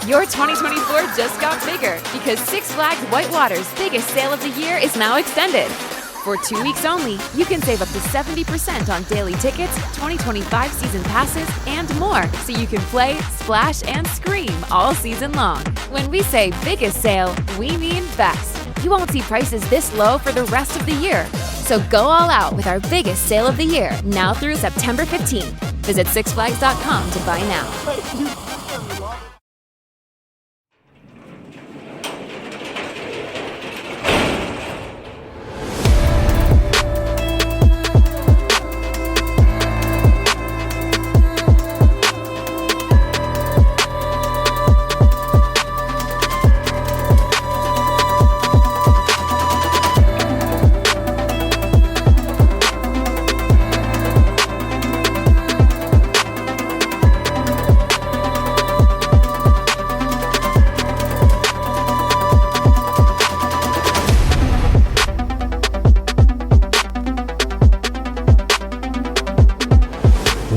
Your 2024 just got bigger because Six Flags Whitewater's biggest sale of the year is now extended. For 2 weeks only, you can save up to 70% on daily tickets, 2025 season passes, and more, so you can play, splash, and scream all season long. When we say biggest sale, we mean best. You won't see prices this low for the rest of the year. So go all out with our biggest sale of the year, now through September 15th. Visit sixflags.com to buy now.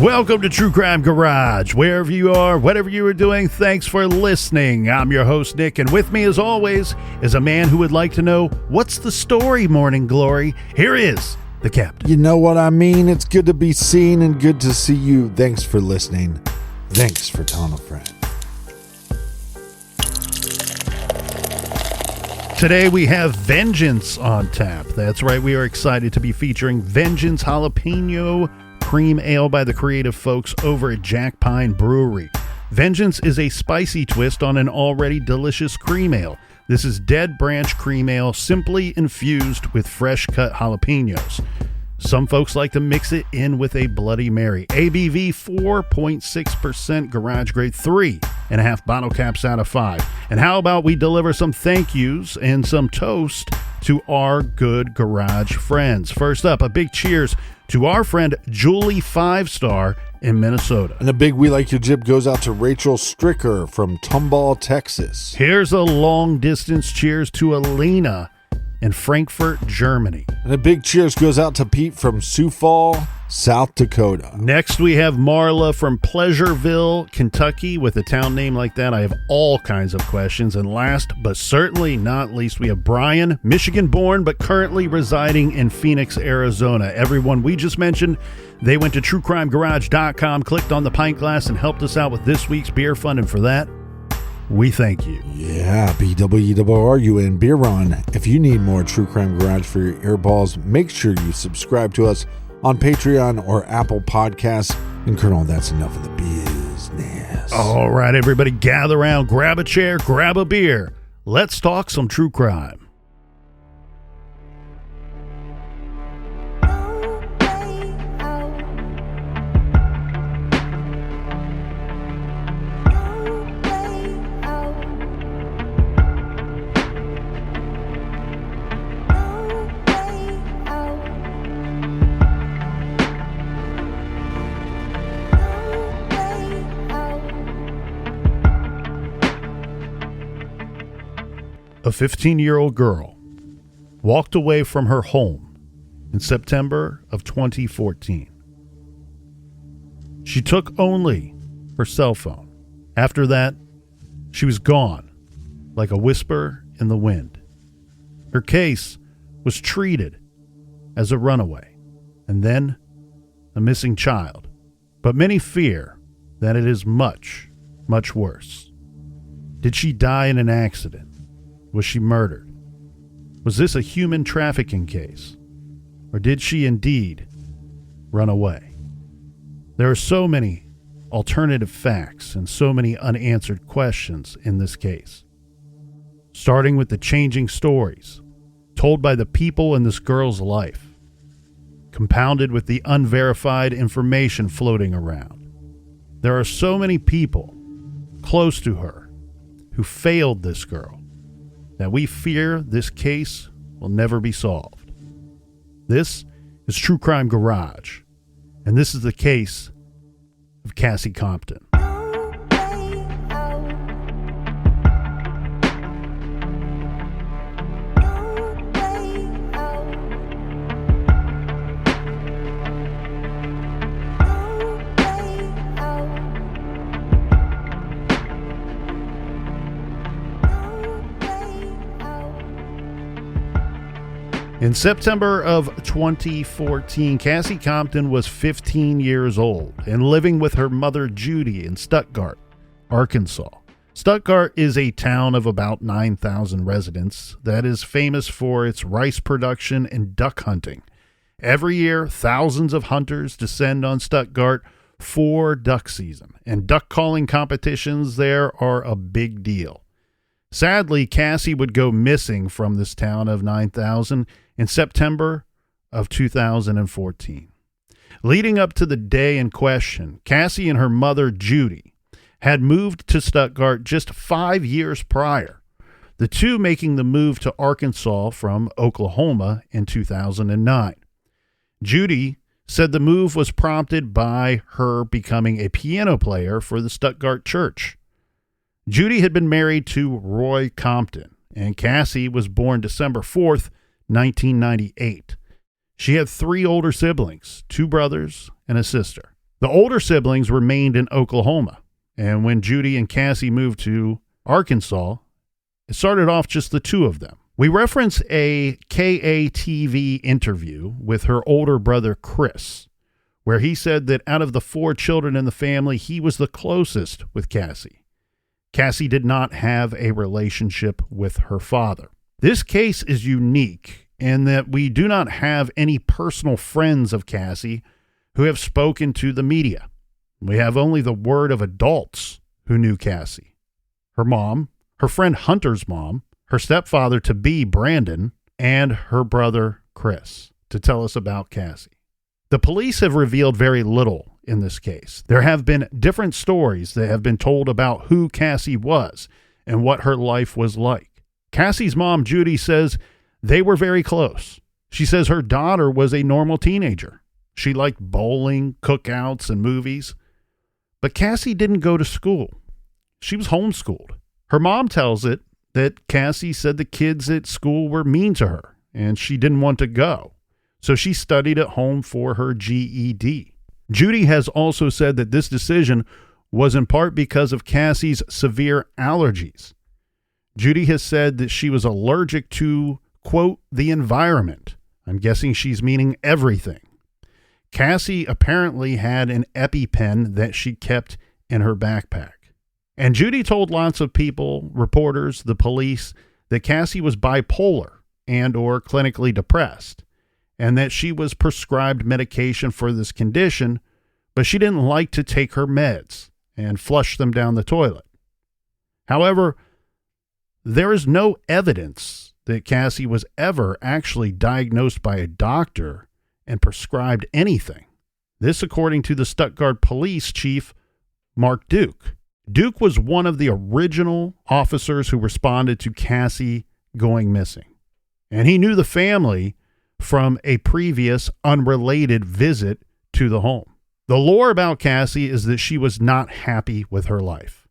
Welcome to True Crime Garage. Wherever you are, whatever you are doing, thanks for listening. I'm your host, Nick, and with me, as always, is a man who would like to know, what's the story, Morning Glory? Here is the captain. You know what I mean? It's good to be seen and good to see you. Thanks for listening. Thanks for telling a friend. Today we have Vengeance on tap. That's right, we are excited to be featuring Vengeance Jalapeno Cream Ale by the creative folks over at Jack Pine Brewery. Vengeance is a spicy twist on an already delicious cream ale. This is Dead Branch Cream Ale, simply infused with fresh cut jalapenos. Some folks like to mix it in with a Bloody Mary. ABV 4.6%, garage grade 3.5 bottle caps out of 5. And how about we deliver some thank yous and some toast to our good garage friends. First up, a big cheers to our friend Julie 5-Star in Minnesota. And a big We Like Your Jib goes out to Rachel Stricker from Tomball, Texas. Here's a long distance cheers to Alina in Frankfurt, Germany. And a big cheers goes out to Pete from Sioux Falls, South Dakota. Next, we have Marla from Pleasureville, Kentucky. With a town name like that, I have all kinds of questions. And last, but certainly not least, we have Brian, Michigan-born, but currently residing in Phoenix, Arizona. Everyone we just mentioned, they went to truecrimegarage.com, clicked on the pint glass, and helped us out with this week's beer fund. And for that, we thank you. Yeah, BWRUN Beer Run. If you need more True Crime Garage for your earballs, make sure you subscribe to us on Patreon or Apple Podcasts. And Colonel, that's enough of the business. All right, everybody, gather around, grab a chair, grab a beer. Let's talk some true crime. A 15-year-old girl walked away from her home in September of 2014. She took only her cell phone. After that, she was gone like a whisper in the wind. Her case was treated as a runaway and then a missing child. But many fear that it is much, much worse. Did she die in an accident? Was she murdered? Was this a human trafficking case? Or did she indeed run away? There are so many alternative facts and so many unanswered questions in this case. Starting with the changing stories told by the people in this girl's life, compounded with the unverified information floating around. There are so many people close to her who failed this girl that we fear this case will never be solved. This is True Crime Garage, and this is the case of Cassie Compton. In September of 2014, Cassie Compton was 15 years old and living with her mother Judy in Stuttgart, Arkansas. Stuttgart is a town of about 9,000 residents that is famous for its rice production and duck hunting. Every year, thousands of hunters descend on Stuttgart for duck season, and duck calling competitions there are a big deal. Sadly, Cassie would go missing from this town of 9,000 in September of 2014. Leading up to the day in question, Cassie and her mother, Judy, had moved to Stuttgart just 5 years prior, the two making the move to Arkansas from Oklahoma in 2009. Judy said the move was prompted by her becoming a piano player for the Stuttgart church. Judy had been married to Roy Compton, and Cassie was born December 4th, 1998. She had 3 older siblings, 2 brothers and a sister. The older siblings remained in Oklahoma, and when Judy and Cassie moved to Arkansas, it started off just the 2 of them. We reference a KATV interview with her older brother Chris, where he said that out of the 4 children in the family, he was the closest with Cassie. Cassie did not have a relationship with her father. This case is unique in that we do not have any personal friends of Cassie who have spoken to the media. We have only the word of adults who knew Cassie. Her mom, her friend Hunter's mom, her stepfather-to-be Brandon, and her brother Chris to tell us about Cassie. The police have revealed very little in this case. There have been different stories that have been told about who Cassie was and what her life was like. Cassie's mom, Judy, says they were very close. She says her daughter was a normal teenager. She liked bowling, cookouts, and movies. But Cassie didn't go to school. She was homeschooled. Her mom tells it that Cassie said the kids at school were mean to her and she didn't want to go. So she studied at home for her GED. Judy has also said that this decision was in part because of Cassie's severe allergies. Judy has said that she was allergic to, quote, the environment. I'm guessing she's meaning everything. Cassie apparently had an EpiPen that she kept in her backpack. And Judy told lots of people, reporters, the police, that Cassie was bipolar and or clinically depressed, and that she was prescribed medication for this condition, but she didn't like to take her meds and flush them down the toilet. However, there is no evidence that Cassie was ever actually diagnosed by a doctor and prescribed anything. This according to the Stuttgart Police Chief, Mark Duke. Duke was one of the original officers who responded to Cassie going missing, and he knew the family from a previous unrelated visit to the home. The lore about Cassie is that she was not happy with her life.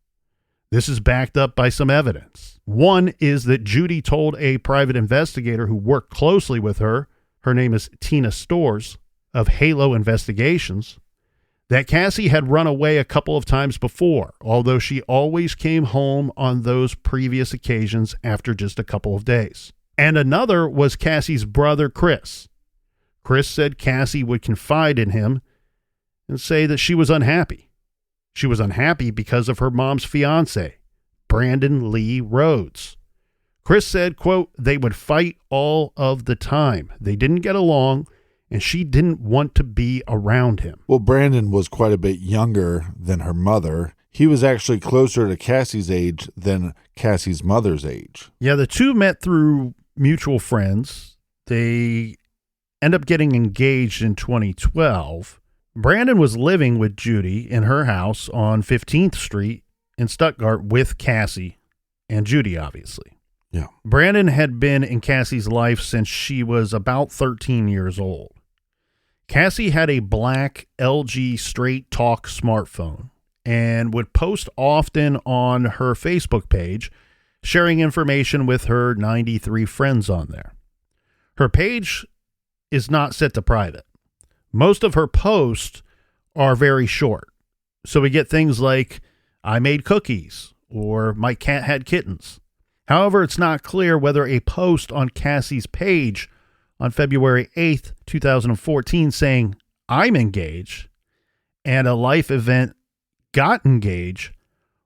This is backed up by some evidence. One is that Judy told a private investigator who worked closely with her name is Tina Stores of Halo Investigations, that Cassie had run away a couple of times before, although she always came home on those previous occasions after just a couple of days. And another was Cassie's brother, Chris. Chris said Cassie would confide in him and say that she was unhappy. She was unhappy because of her mom's fiancé, Brandon Rhodes. Chris said, quote, they would fight all of the time. They didn't get along, and she didn't want to be around him. Well, Brandon was quite a bit younger than her mother. He was actually closer to Cassie's age than Cassie's mother's age. Yeah, the two met through mutual friends. They end up getting engaged in 2012. Brandon was living with Judy in her house on 15th Street in Stuttgart with Cassie and Judy, obviously. Yeah. Brandon had been in Cassie's life since she was about 13 years old. Cassie had a black LG Straight Talk smartphone and would post often on her Facebook page, sharing information with her 93 friends on there. Her page is not set to private. Most of her posts are very short. So we get things like, I made cookies, or my cat had kittens. However, it's not clear whether a post on Cassie's page on February 8th, 2014, saying, I'm engaged, and a life event got engaged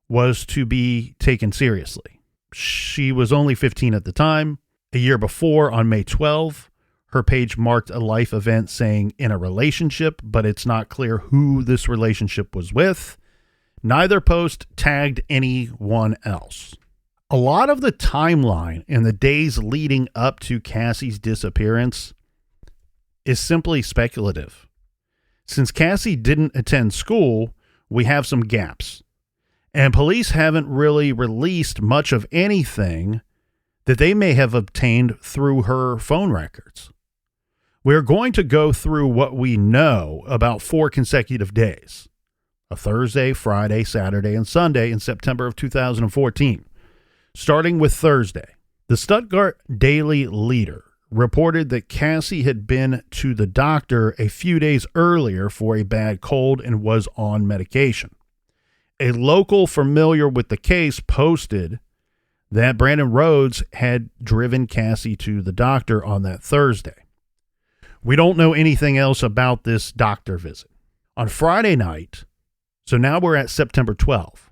was to be taken seriously. She was only 15 at the time. A year before, on May 12, her page marked a life event saying in a relationship, but it's not clear who this relationship was with. Neither post tagged anyone else. A lot of the timeline in the days leading up to Cassie's disappearance is simply speculative. Since Cassie didn't attend school, we have some gaps. And police haven't really released much of anything that they may have obtained through her phone records. We're going to go through what we know about 4 consecutive days, a Thursday, Friday, Saturday, and Sunday in September of 2014. Starting with Thursday, the Stuttgart Daily Leader reported that Cassie had been to the doctor a few days earlier for a bad cold and was on medication. A local familiar with the case posted that Brandon Rhodes had driven Cassie to the doctor on that Thursday. We don't know anything else about this doctor visit. On Friday night, so now we're at September 12th,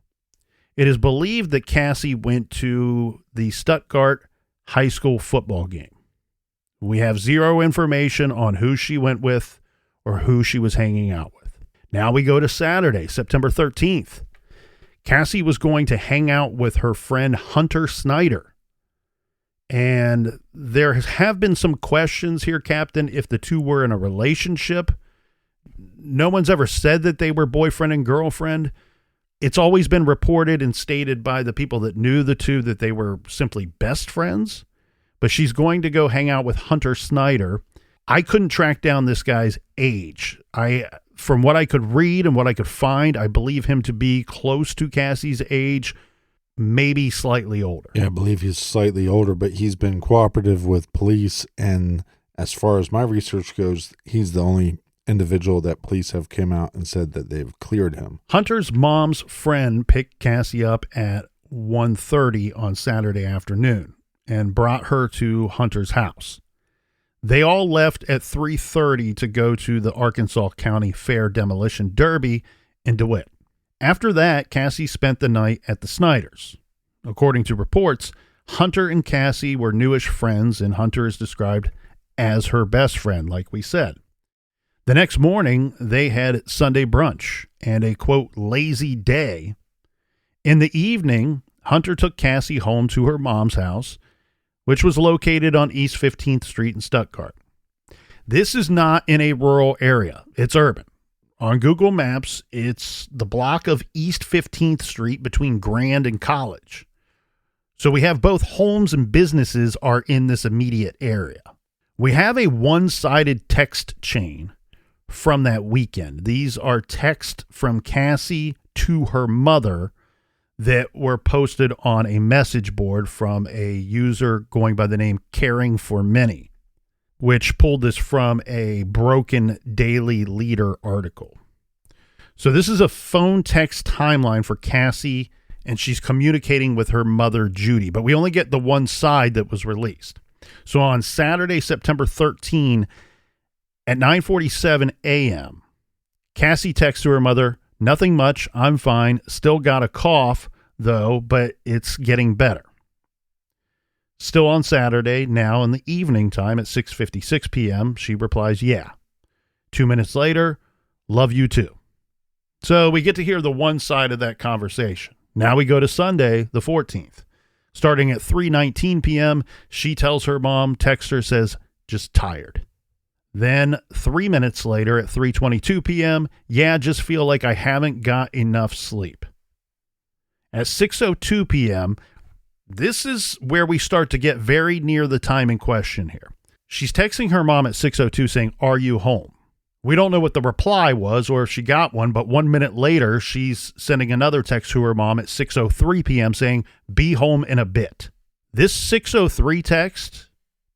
it is believed that Cassie went to the Stuttgart high school football game. We have zero information on who she went with or who she was hanging out with. Now we go to Saturday, September 13th. Cassie was going to hang out with her friend Hunter Snyder. And there have been some questions here, Captain, if the two were in a relationship. No one's ever said that they were boyfriend and girlfriend. It's always been reported and stated by the people that knew the two that they were simply best friends. But she's going to go hang out with Hunter Snyder. I couldn't track down this guy's age. From what I could read and what I could find, I believe him to be close to Cassie's age, maybe slightly older. Yeah, I believe he's slightly older, but he's been cooperative with police. And as far as my research goes, he's the only individual that police have came out and said that they've cleared him. Hunter's mom's friend picked Cassie up at 1:30 on Saturday afternoon and brought her to Hunter's house. They all left at 3:30 to go to the Arkansas County Fair Demolition Derby in DeWitt. After that, Cassie spent the night at the Snyders. According to reports, Hunter and Cassie were newish friends, and Hunter is described as her best friend, like we said. The next morning, they had Sunday brunch and a, quote, lazy day. In the evening, Hunter took Cassie home to her mom's house, which was located on East 15th Street in Stuttgart. This is not in a rural area. It's urban. On Google Maps, it's the block of East 15th Street between Grand and College. So we have both homes and businesses are in this immediate area. We have a one-sided text chain from that weekend. These are texts from Cassie to her mother that were posted on a message board from a user going by the name Caring for Many, which pulled this from a Broken Daily Leader article. So this is a phone text timeline for Cassie, and she's communicating with her mother, Judy, but we only get the one side that was released. So on Saturday, September 13, at 9:47 a.m., Cassie texts to her mother, "Nothing much, I'm fine, still got a cough, though, but it's getting better." Still on Saturday, now in the evening time at 6:56 p.m., she replies, "Yeah." 2 minutes later, "Love you too." So we get to hear the one side of that conversation. Now we go to Sunday, the 14th. Starting at 3:19 p.m., she tells her mom, texts her, says, "Just tired." Then 3 minutes later at 3:22 p.m., "Yeah, just feel like I haven't got enough sleep." At 6:02 p.m., this is where we start to get very near the time in question here. She's texting her mom at 6:02 saying, "Are you home?" We don't know what the reply was or if she got one, but 1 minute later, she's sending another text to her mom at 6:03 p.m. saying, "Be home in a bit." This 6:03 text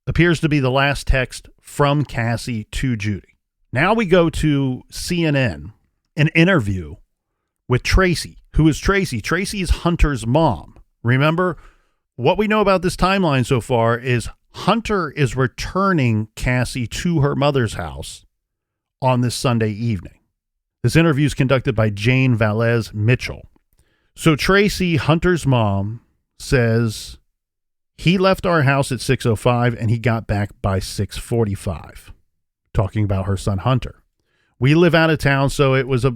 appears to be the last text from Cassie to Judy. Now we go to CNN, an interview with Tracy. Who is Tracy? Tracy is Hunter's mom. Remember, what we know about this timeline so far is Hunter is returning Cassie to her mother's house on this Sunday evening. This interview is conducted by Jane Valez Mitchell. So Tracy, Hunter's mom, says he left our house at 6:05 and he got back by 6:45, talking about her son Hunter. We live out of town, so it was a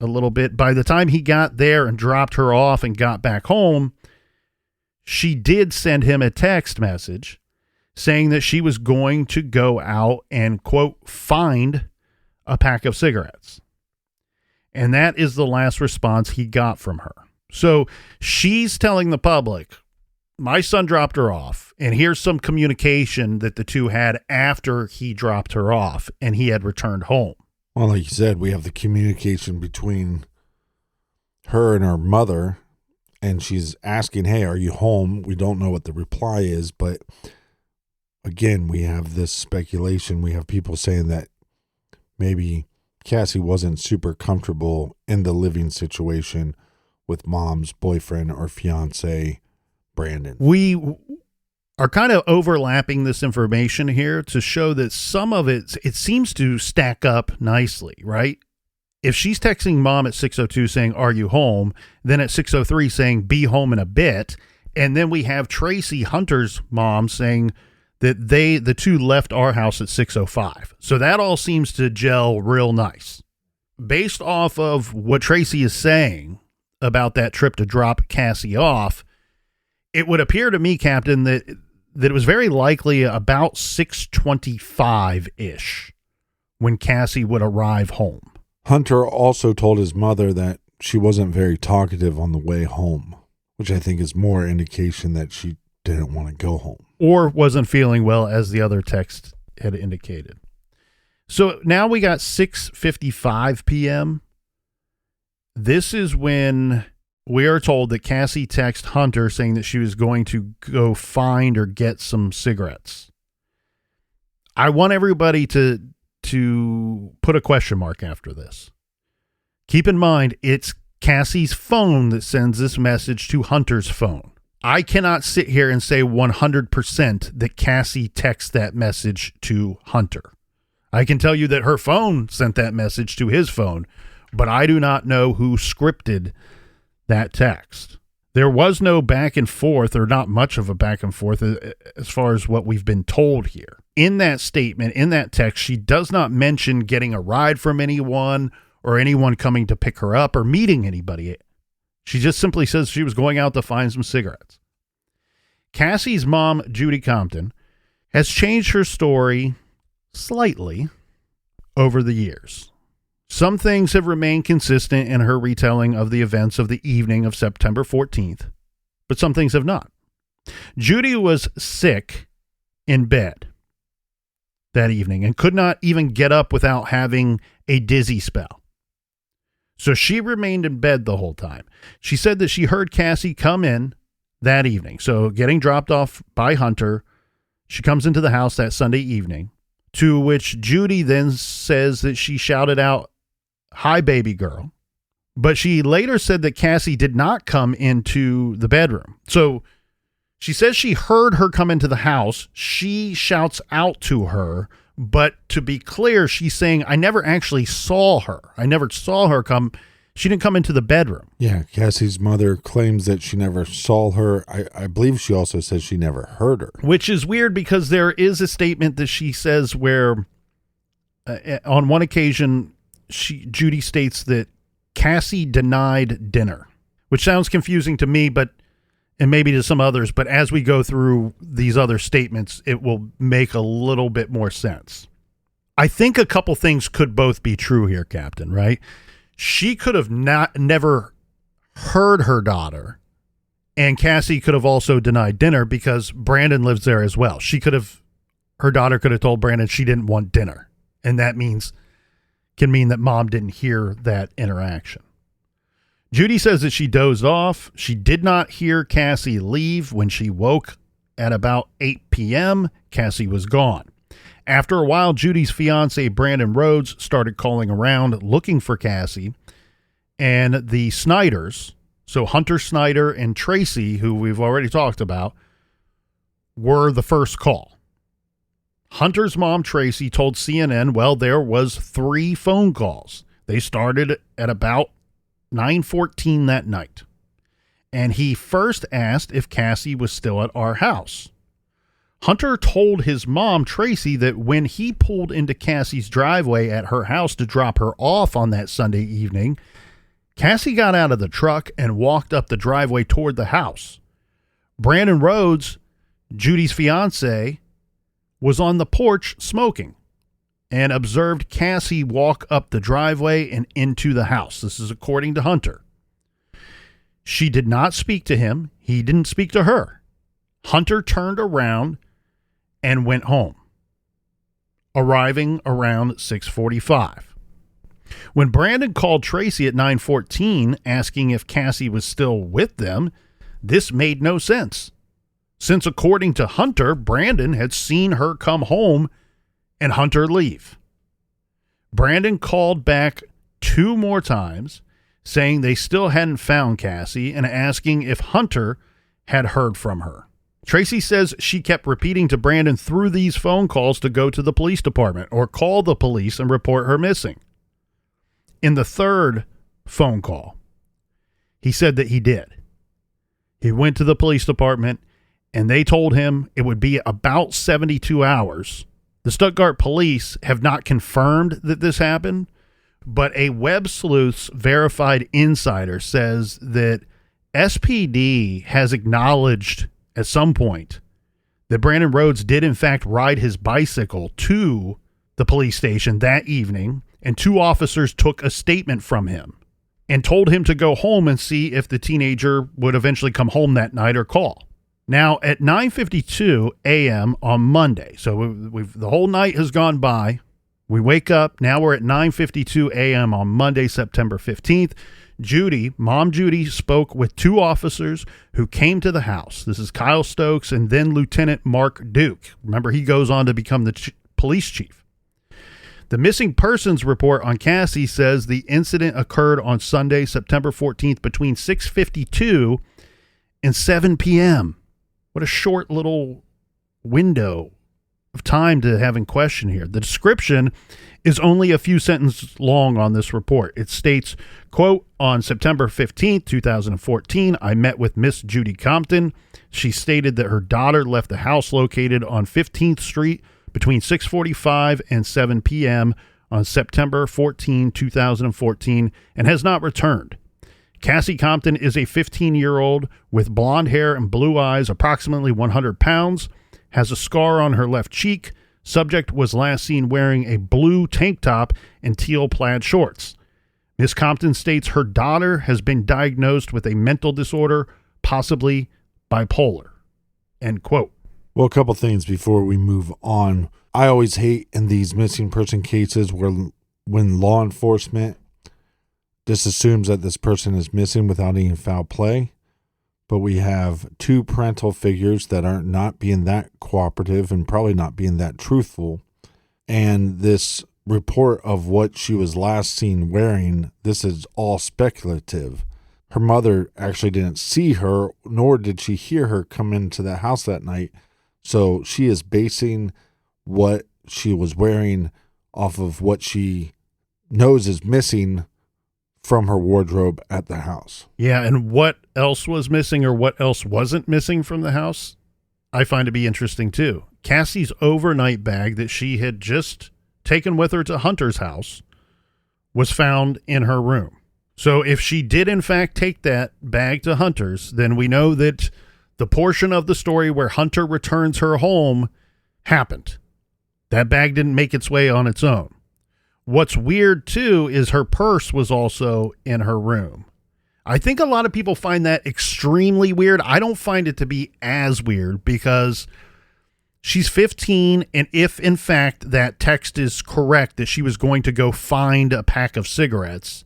little bit. By the time he got there and dropped her off and got back home, she did send him a text message saying that she was going to go out and, quote, find a pack of cigarettes. And that is the last response he got from her. So she's telling the public, my son dropped her off, and here's some communication that the two had after he dropped her off and he had returned home. Well, like you said, we have the communication between her and her mother, and she's asking, hey, are you home? We don't know what the reply is, but again, we have this speculation. We have people saying that maybe Cassie wasn't super comfortable in the living situation with mom's boyfriend or fiance, Brandon. We are kind of overlapping this information here to show that some of it seems to stack up nicely, right? If she's texting mom at 6:02 saying, are you home? Then at 6:03 saying, be home in a bit. And then we have Tracy, Hunter's mom, saying that the two left our house at 6:05. So that all seems to gel real nice. Based off of what Tracy is saying about that trip to drop Cassie off, it would appear to me, Captain, that it was very likely about 6:25-ish when Cassie would arrive home. Hunter also told his mother that she wasn't very talkative on the way home, which I think is more indication that she didn't want to go home. Or wasn't feeling well, as the other text had indicated. So now we got 6:55 p.m. This is when we are told that Cassie texted Hunter saying that she was going to go find or get some cigarettes. I want everybody to put a question mark after this. Keep in mind, it's Cassie's phone that sends this message to Hunter's phone. I cannot sit here and say 100% that Cassie texts that message to Hunter. I can tell you that her phone sent that message to his phone, but I do not know who scripted that text. There was no back and forth, or not much of a back and forth as far as what we've been told here. In that statement, in that text, she does not mention getting a ride from anyone or anyone coming to pick her up or meeting anybody. She just simply says she was going out to find some cigarettes. Cassie's mom, Judy Compton, has changed her story slightly over the years. Some things have remained consistent in her retelling of the events of the evening of September 14th, but some things have not. Judy was sick in bed that evening and could not even get up without having a dizzy spell. So she remained in bed the whole time. She said that she heard Cassie come in that evening. So getting dropped off by Hunter, she comes into the house that Sunday evening, to which Judy then says that she shouted out, "Hi, baby girl." But she later said that Cassie did not come into the bedroom. So she says she heard her come into the house. She shouts out to her. But to be clear, she's saying, I never actually saw her. I never saw her come. She didn't come into the bedroom. Yeah, Cassie's mother claims that she never saw her. I believe she also says she never heard her. Which is weird because there is a statement that she says where on one occasion, Judy states that Cassie denied dinner, which sounds confusing to me, and maybe to some others, but as we go through these other statements, it will make a little bit more sense. I think a couple things could both be true here, Captain, right? She could have never heard her daughter, and Cassie could have also denied dinner because Brandon lives there as well. Her daughter could have told Brandon she didn't want dinner, and that can mean that mom didn't hear that interaction. Judy says that she dozed off. She did not hear Cassie leave. When she woke at about 8 p.m., Cassie was gone. After a while, Judy's fiancé, Brandon Rhodes, started calling around looking for Cassie. And the Snyders, so Hunter Snyder and Tracy, who we've already talked about, were the first call. Hunter's mom, Tracy, told CNN, well, there was 3 phone calls. They started at about 9:14 that night. And he first asked if Cassie was still at our house. Hunter told his mom, Tracy, that when he pulled into Cassie's driveway at her house to drop her off on that Sunday evening, Cassie got out of the truck and walked up the driveway toward the house. Brandon Rhodes, Judy's fiancé, was on the porch smoking and observed Cassie walk up the driveway and into the house. This is according to Hunter. She did not speak to him. He didn't speak to her. Hunter turned around and went home, arriving around 6:45. When Brandon called Tracy at 9:14 asking if Cassie was still with them, this made no sense, since according to Hunter, Brandon had seen her come home and Hunter leave. Brandon called back 2 more times, saying they still hadn't found Cassie and asking if Hunter had heard from her. Tracy says she kept repeating to Brandon through these phone calls to go to the police department or call the police and report her missing. In the 3rd phone call, he said that he did. He went to the police department and they told him it would be about 72 hours. The Stuttgart police have not confirmed that this happened, but a web sleuth's verified insider says that SPD has acknowledged at some point that Brandon Rhodes did in fact ride his bicycle to the police station that evening, and 2 officers took a statement from him and told him to go home and see if the teenager would eventually come home that night or call. Now, at 9:52 a.m. on Monday, so the whole night has gone by. We wake up. Now we're at 9:52 a.m. on Monday, September 15th. Mom Judy, spoke with 2 officers who came to the house. This is Kyle Stokes and then Lieutenant Mark Duke. Remember, he goes on to become the police chief. The missing persons report on Cassie says the incident occurred on Sunday, September 14th, between 6:52 and 7 p.m. What a short little window of time to have in question here. The description is only a few sentences long on this report. It states, quote, on September 15th, 2014, I met with Miss Judy Compton. She stated that her daughter left the house located on 15th Street between 6:45 and 7 p.m. on September 14, 2014, and has not returned. Cassie Compton is a 15-year-old with blonde hair and blue eyes, approximately 100 pounds, has a scar on her left cheek. Subject was last seen wearing a blue tank top and teal plaid shorts. Ms. Compton states her daughter has been diagnosed with a mental disorder, possibly bipolar. End quote. Well, a couple things before we move on. I always hate in these missing person cases when law enforcement just assumes that this person is missing without any foul play. But we have 2 parental figures that are not being that cooperative and probably not being that truthful. And this report of what she was last seen wearing, this is all speculative. Her mother actually didn't see her, nor did she hear her come into the house that night. So she is basing what she was wearing off of what she knows is missing from her wardrobe at the house. Yeah, and what else was missing or what else wasn't missing from the house, I find to be interesting too. Cassie's overnight bag that she had just taken with her to Hunter's house was found in her room. So if she did in fact take that bag to Hunter's, then we know that the portion of the story where Hunter returns her home happened. That bag didn't make its way on its own. What's weird, too, is her purse was also in her room. I think a lot of people find that extremely weird. I don't find it to be as weird because she's 15, and if, in fact, that text is correct, that she was going to go find a pack of cigarettes,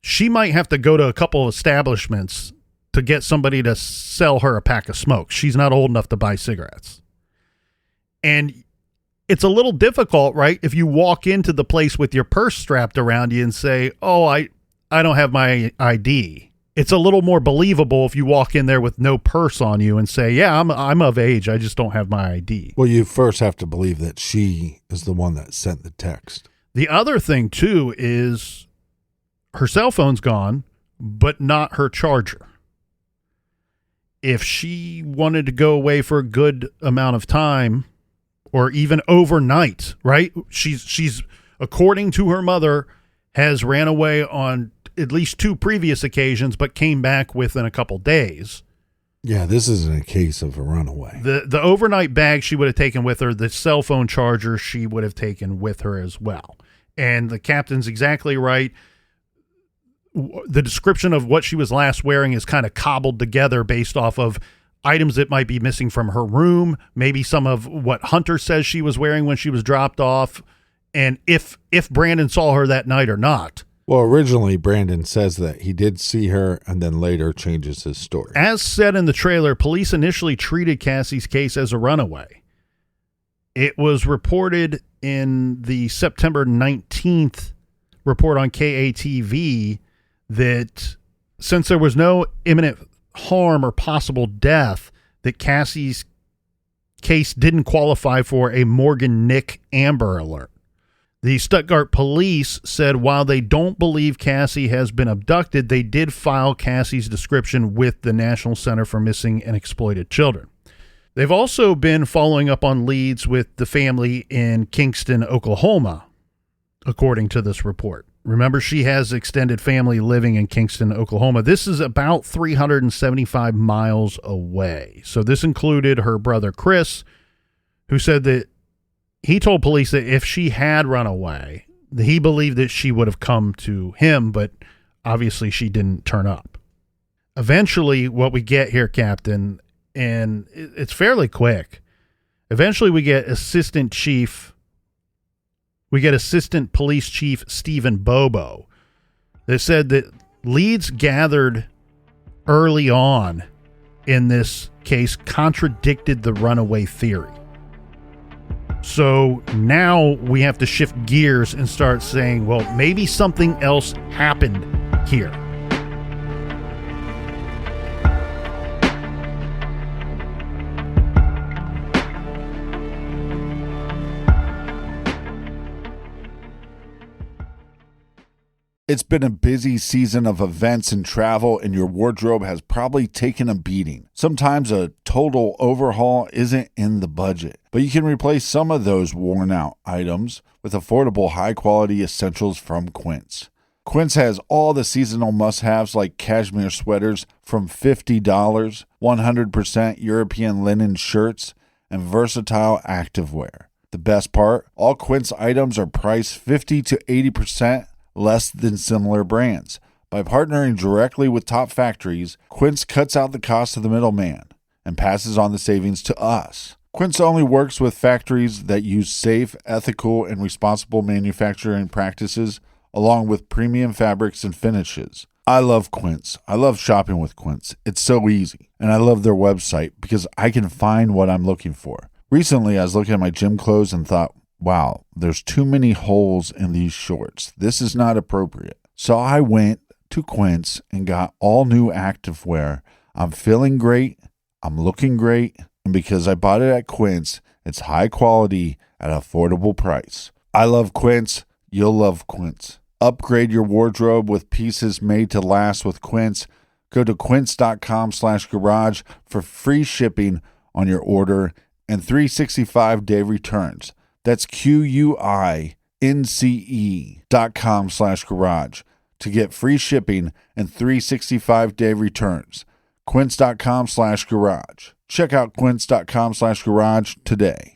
she might have to go to a couple of establishments to get somebody to sell her a pack of smokes. She's not old enough to buy cigarettes. And it's a little difficult, right? If you walk into the place with your purse strapped around you and say, oh, I don't have my ID. it's a little more believable if you walk in there with no purse on you and say, yeah, I'm of age. I just don't have my ID. Well, you first have to believe that she is the one that sent the text. The other thing, too, is her cell phone's gone, but not her charger. If she wanted to go away for a good amount of time or even overnight, right? She's according to her mother, has ran away on at least 2 previous occasions, but came back within a couple days. Yeah, this isn't a case of a runaway. The overnight bag she would have taken with her, the cell phone charger she would have taken with her as well. And the captain's exactly right. The description of what she was last wearing is kind of cobbled together based off of items that might be missing from her room, maybe some of what Hunter says she was wearing when she was dropped off, and if Brandon saw her that night or not. Well, originally, Brandon says that he did see her and then later changes his story. As said in the trailer, police initially treated Cassie's case as a runaway. It was reported in the September 19th report on KATV that since there was no imminent harm or possible death, that Cassie's case didn't qualify for a Morgan Nick Amber Alert. The Stuttgart police said while they don't believe Cassie has been abducted, they did file Cassie's description with the National Center for Missing and Exploited Children. They've also been following up on leads with the family in Kingston, Oklahoma, according to this report. Remember, she has extended family living in Kingston, Oklahoma. This is about 375 miles away. So this included her brother, Chris, who said that he told police that if she had run away, he believed that she would have come to him, but obviously she didn't turn up. Eventually, what we get here, Captain, and it's fairly quick, eventually we get Assistant Police Chief Stephen Bobo that said that leads gathered early on in this case contradicted the runaway theory. So now we have to shift gears and start saying, well, maybe something else happened here. It's been a busy season of events and travel, and your wardrobe has probably taken a beating. Sometimes a total overhaul isn't in the budget, but you can replace some of those worn-out items with affordable, high-quality essentials from Quince. Quince has all the seasonal must-haves like cashmere sweaters from $50, 100% European linen shirts, and versatile activewear. The best part, all Quince items are priced 50 to 80% less than similar brands. By partnering directly with top factories, Quince cuts out the cost of the middleman and passes on the savings to us. Quince only works with factories that use safe, ethical, and responsible manufacturing practices, along with premium fabrics and finishes. I love Quince. I love shopping with Quince. It's so easy. And I love their website because I can find what I'm looking for. Recently, I was looking at my gym clothes and thought, wow, there's too many holes in these shorts. This is not appropriate. So I went to Quince and got all new activewear. I'm feeling great. I'm looking great. And because I bought it at Quince, it's high quality at an affordable price. I love Quince. You'll love Quince. Upgrade your wardrobe with pieces made to last with Quince. Go to quince.com/garage for free shipping on your order and 365-day returns. That's QUINCE.com/garage to get free shipping and 365-day returns. Quince.com/garage. Check out quince.com/garage today.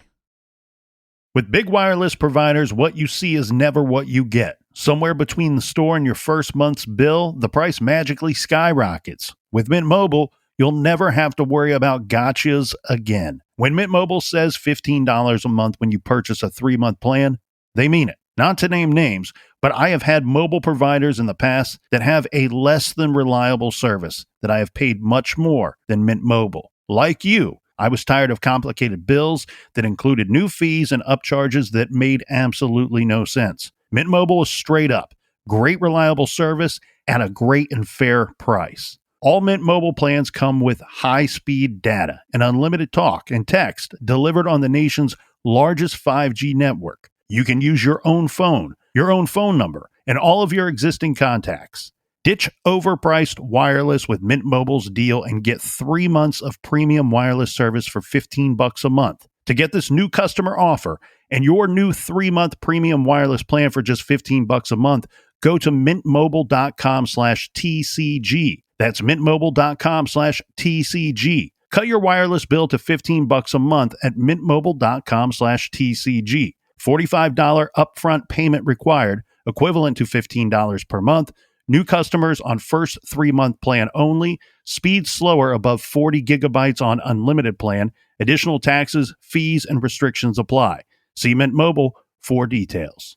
With big wireless providers, what you see is never what you get. Somewhere between the store and your first month's bill, the price magically skyrockets. With Mint Mobile, you'll never have to worry about gotchas again. When Mint Mobile says $15 a month when you purchase a 3-month plan, they mean it. Not to name names, but I have had mobile providers in the past that have a less than reliable service that I have paid much more than Mint Mobile. Like you, I was tired of complicated bills that included new fees and upcharges that made absolutely no sense. Mint Mobile is straight up. great reliable service, at a great and fair price. All Mint Mobile plans come with high-speed data and unlimited talk and text delivered on the nation's largest 5G network. You can use your own phone number, and all of your existing contacts. Ditch overpriced wireless with Mint Mobile's deal and get 3 months of premium wireless service for $15 a month. To get this new customer offer and your new 3-month premium wireless plan for just $15 a month, go to mintmobile.com/TCG. That's mintmobile.com/TCG. Cut your wireless bill to $15 a month at mintmobile.com/TCG. $45 upfront payment required, equivalent to $15 per month. New customers on first 3-month plan only. Speed slower above 40 gigabytes on unlimited plan. Additional taxes, fees, and restrictions apply. See Mint Mobile for details.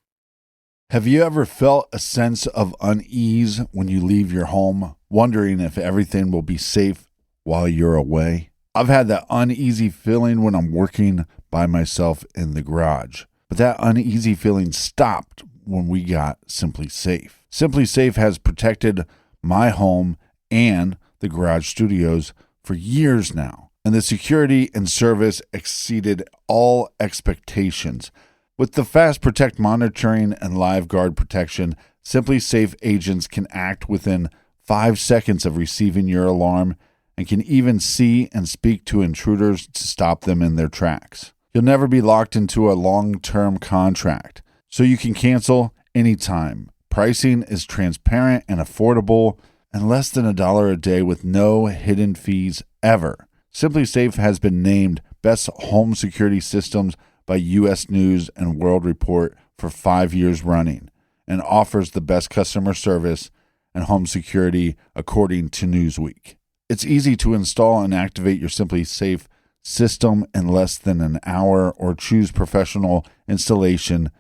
Have you ever felt a sense of unease when you leave your home, wondering if everything will be safe while you're away? I've had that uneasy feeling when I'm working by myself in the garage. But that uneasy feeling stopped when we got Simply Safe. Simply Safe has protected my home and the garage studios for years now, and the security and service exceeded all expectations. With the Fast Protect monitoring and Live Guard protection, Simply Safe agents can act within 5 seconds of receiving your alarm and can even see and speak to intruders to stop them in their tracks. You'll never be locked into a long-term contract, so you can cancel anytime. Pricing is transparent and affordable, and less than $1 a day with no hidden fees ever. Simply Safe has been named Best Home Security Systems by U.S. News and World Report for 5 years running, and offers the best customer service and home security according to Newsweek. It's easy to install and activate your Simply Safe system in less than an hour, or choose professional installation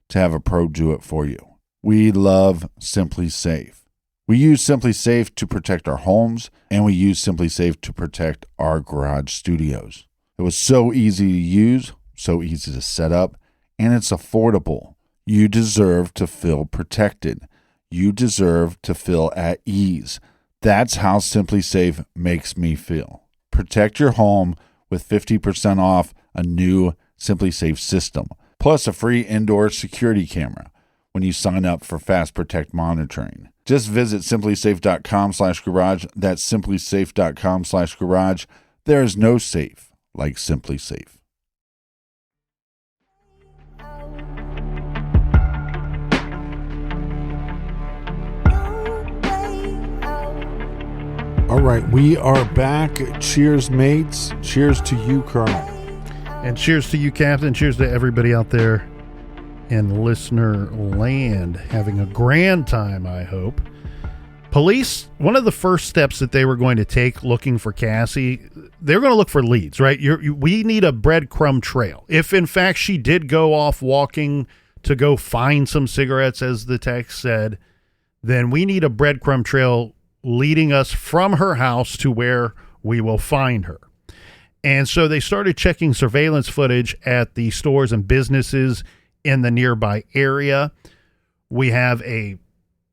to have a pro do it for you. We love Simply Safe. We use Simply Safe to protect our homes, and we use Simply Safe to protect our garage studios. It was so easy to use, so easy to set up, and it's affordable. You deserve to feel protected. You deserve to feel at ease. That's how Simply Safe makes me feel. Protect your home with 50% off a new Simply Safe system, plus a free indoor security camera when you sign up for Fast Protect monitoring. Just visit simplysafe.com/garage. That's simplysafe.com/garage. There is no safe like Simply Safe. All right, we are back. Cheers, mates. Cheers to you, Colonel. And cheers to you, Captain. Cheers to everybody out there in listener land. Having a grand time, I hope. Police, one of the first steps that they were going to take looking for Cassie, they were going to look for leads, right? We need a breadcrumb trail. If, in fact, she did go off walking to go find some cigarettes, as the text said, then we need a breadcrumb trail leading us from her house to where we will find her. And so they started checking surveillance footage at the stores and businesses in the nearby area. We have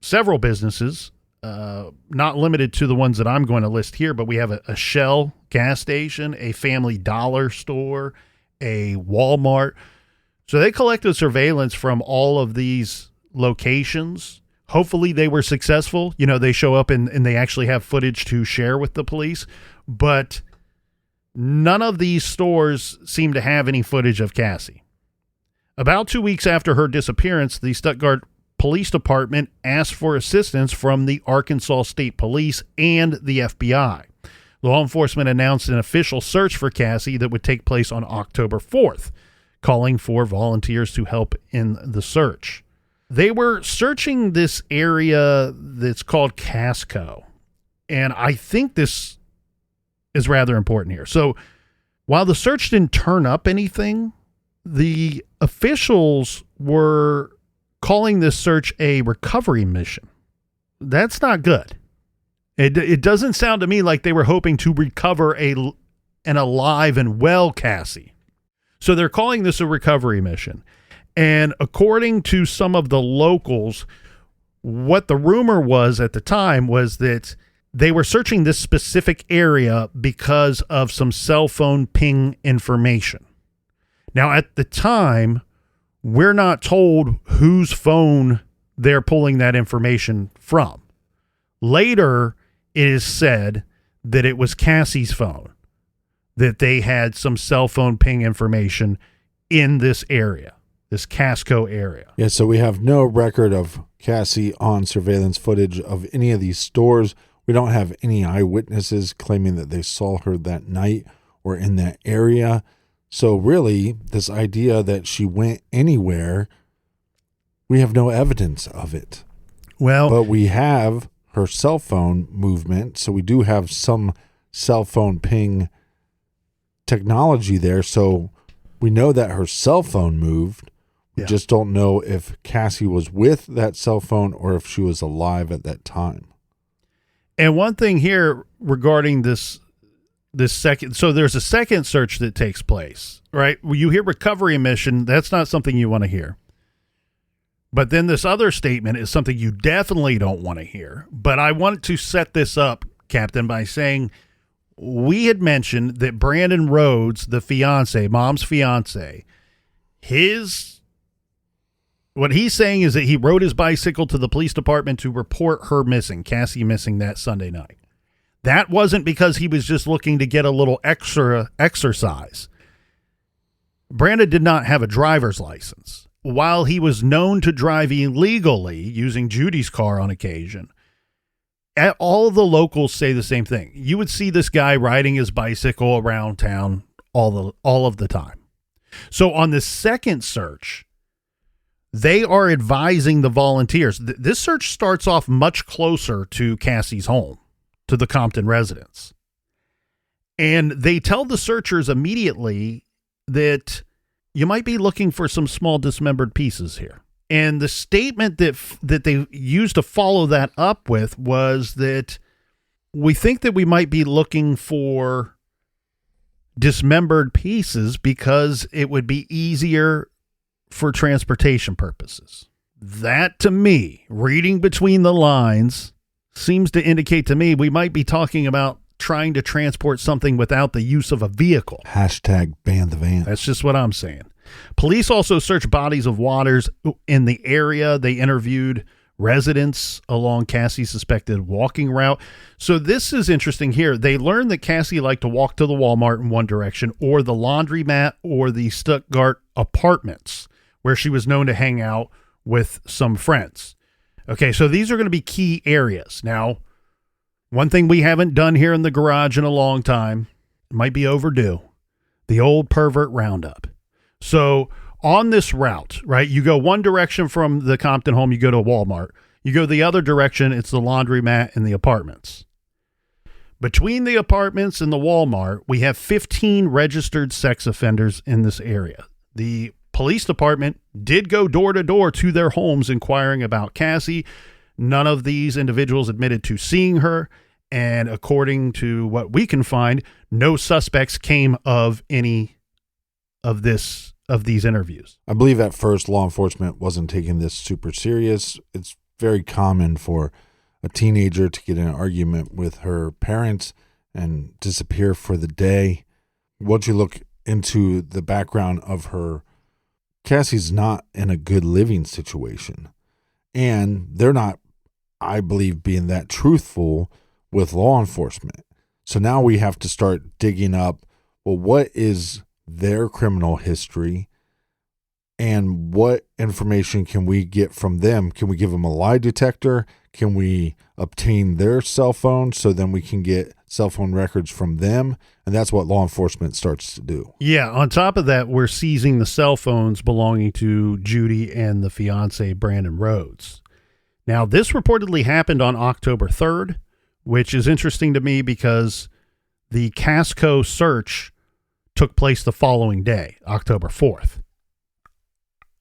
several businesses, not limited to the ones that I'm going to list here, but we have a Shell gas station, a Family Dollar store, a Walmart. So they collected surveillance from all of these locations. Hopefully they were successful. You know, they show up and they actually have footage to share with the police. But none of these stores seem to have any footage of Cassie. About 2 weeks after her disappearance, the Stuttgart Police Department asked for assistance from the Arkansas State Police and the FBI. Law enforcement announced an official search for Cassie that would take place on October 4th, calling for volunteers to help in the search. They were searching this area that's called Casco, and I think this is rather important here. So while the search didn't turn up anything, the officials were calling this search a recovery mission. That's not good. It doesn't sound to me like they were hoping to recover an alive and well Cassie. So they're calling this a recovery mission. And according to some of the locals, What the rumor was at the time was that they were searching this specific area because of some cell phone ping information. Now, at the time, we're not told whose phone they're pulling that information from. Later, it is said that it was Cassie's phone, that they had some cell phone ping information in this area, this Casco area. Yeah, so we have no record of Cassie on surveillance footage of any of these stores. We don't have any eyewitnesses claiming that they saw her that night or in that area. So really, this idea that she went anywhere, we have no evidence of it. Well, but we have her cell phone movement. So we do have some cell phone ping technology there. So we know that her cell phone moved. We just don't know if Cassie was with that cell phone or if she was alive at that time. And one thing here regarding this second, so there's a second search that takes place, right? When you hear recovery mission, that's not something you want to hear. But then this other statement is something you definitely don't want to hear. But I want to set this up, Captain, by saying we had mentioned that Brandon Rhodes, the fiancé, mom's fiancé, what he's saying is that he rode his bicycle to the police department to report her missing, Cassie missing that Sunday night. That wasn't because he was just looking to get a little extra exercise. Brandon did not have a driver's license. While he was known to drive illegally using Judy's car on occasion, all the locals say the same thing. You would see this guy riding his bicycle around town all of the time. So on the second search, they are advising the volunteers. This search starts off much closer to Cassie's home, to the Compton residence. And they tell the searchers immediately that you might be looking for some small dismembered pieces here. And the statement that they used to follow that up with was that we think that we might be looking for dismembered pieces because it would be easier for transportation purposes. That, to me, reading between the lines, seems to indicate to me we might be talking about trying to transport something without the use of a vehicle. Hashtag ban the van. That's just what I'm saying. Police also searched bodies of waters in the area. They interviewed residents along Cassie's suspected walking route. So this is interesting here. They learned that Cassie liked to walk to the Walmart in one direction or the laundromat or the Stuttgart apartments, where she was known to hang out with some friends. Okay, so these are going to be key areas. Now, one thing we haven't done here in the garage in a long time, might be overdue, the old pervert roundup. So on this route, right, you go one direction from the Compton home, you go to Walmart. You go the other direction, it's the laundromat and the apartments. Between the apartments and the Walmart, we have 15 registered sex offenders in this area. The police department did go door to door to their homes inquiring about Cassie. None of these individuals admitted to seeing her. And according to what we can find, no suspects came of any of these interviews. I believe at first law enforcement wasn't taking this super serious. It's very common for a teenager to get in an argument with her parents and disappear for the day. Once you look into the background of her, Cassie's not in a good living situation. And they're not, I believe, being that truthful with law enforcement. So now we have to start digging up, well, what is their criminal history and what information can we get from them? Can we give them a lie detector? Can we obtain their cell phone so then we can get cell phone records from them? And that's what law enforcement starts to do. Yeah. On top of that, we're seizing the cell phones belonging to Judy and the fiance, Brandon Rhodes. Now, this reportedly happened on October 3rd, which is interesting to me because the Casco search took place the following day, October 4th.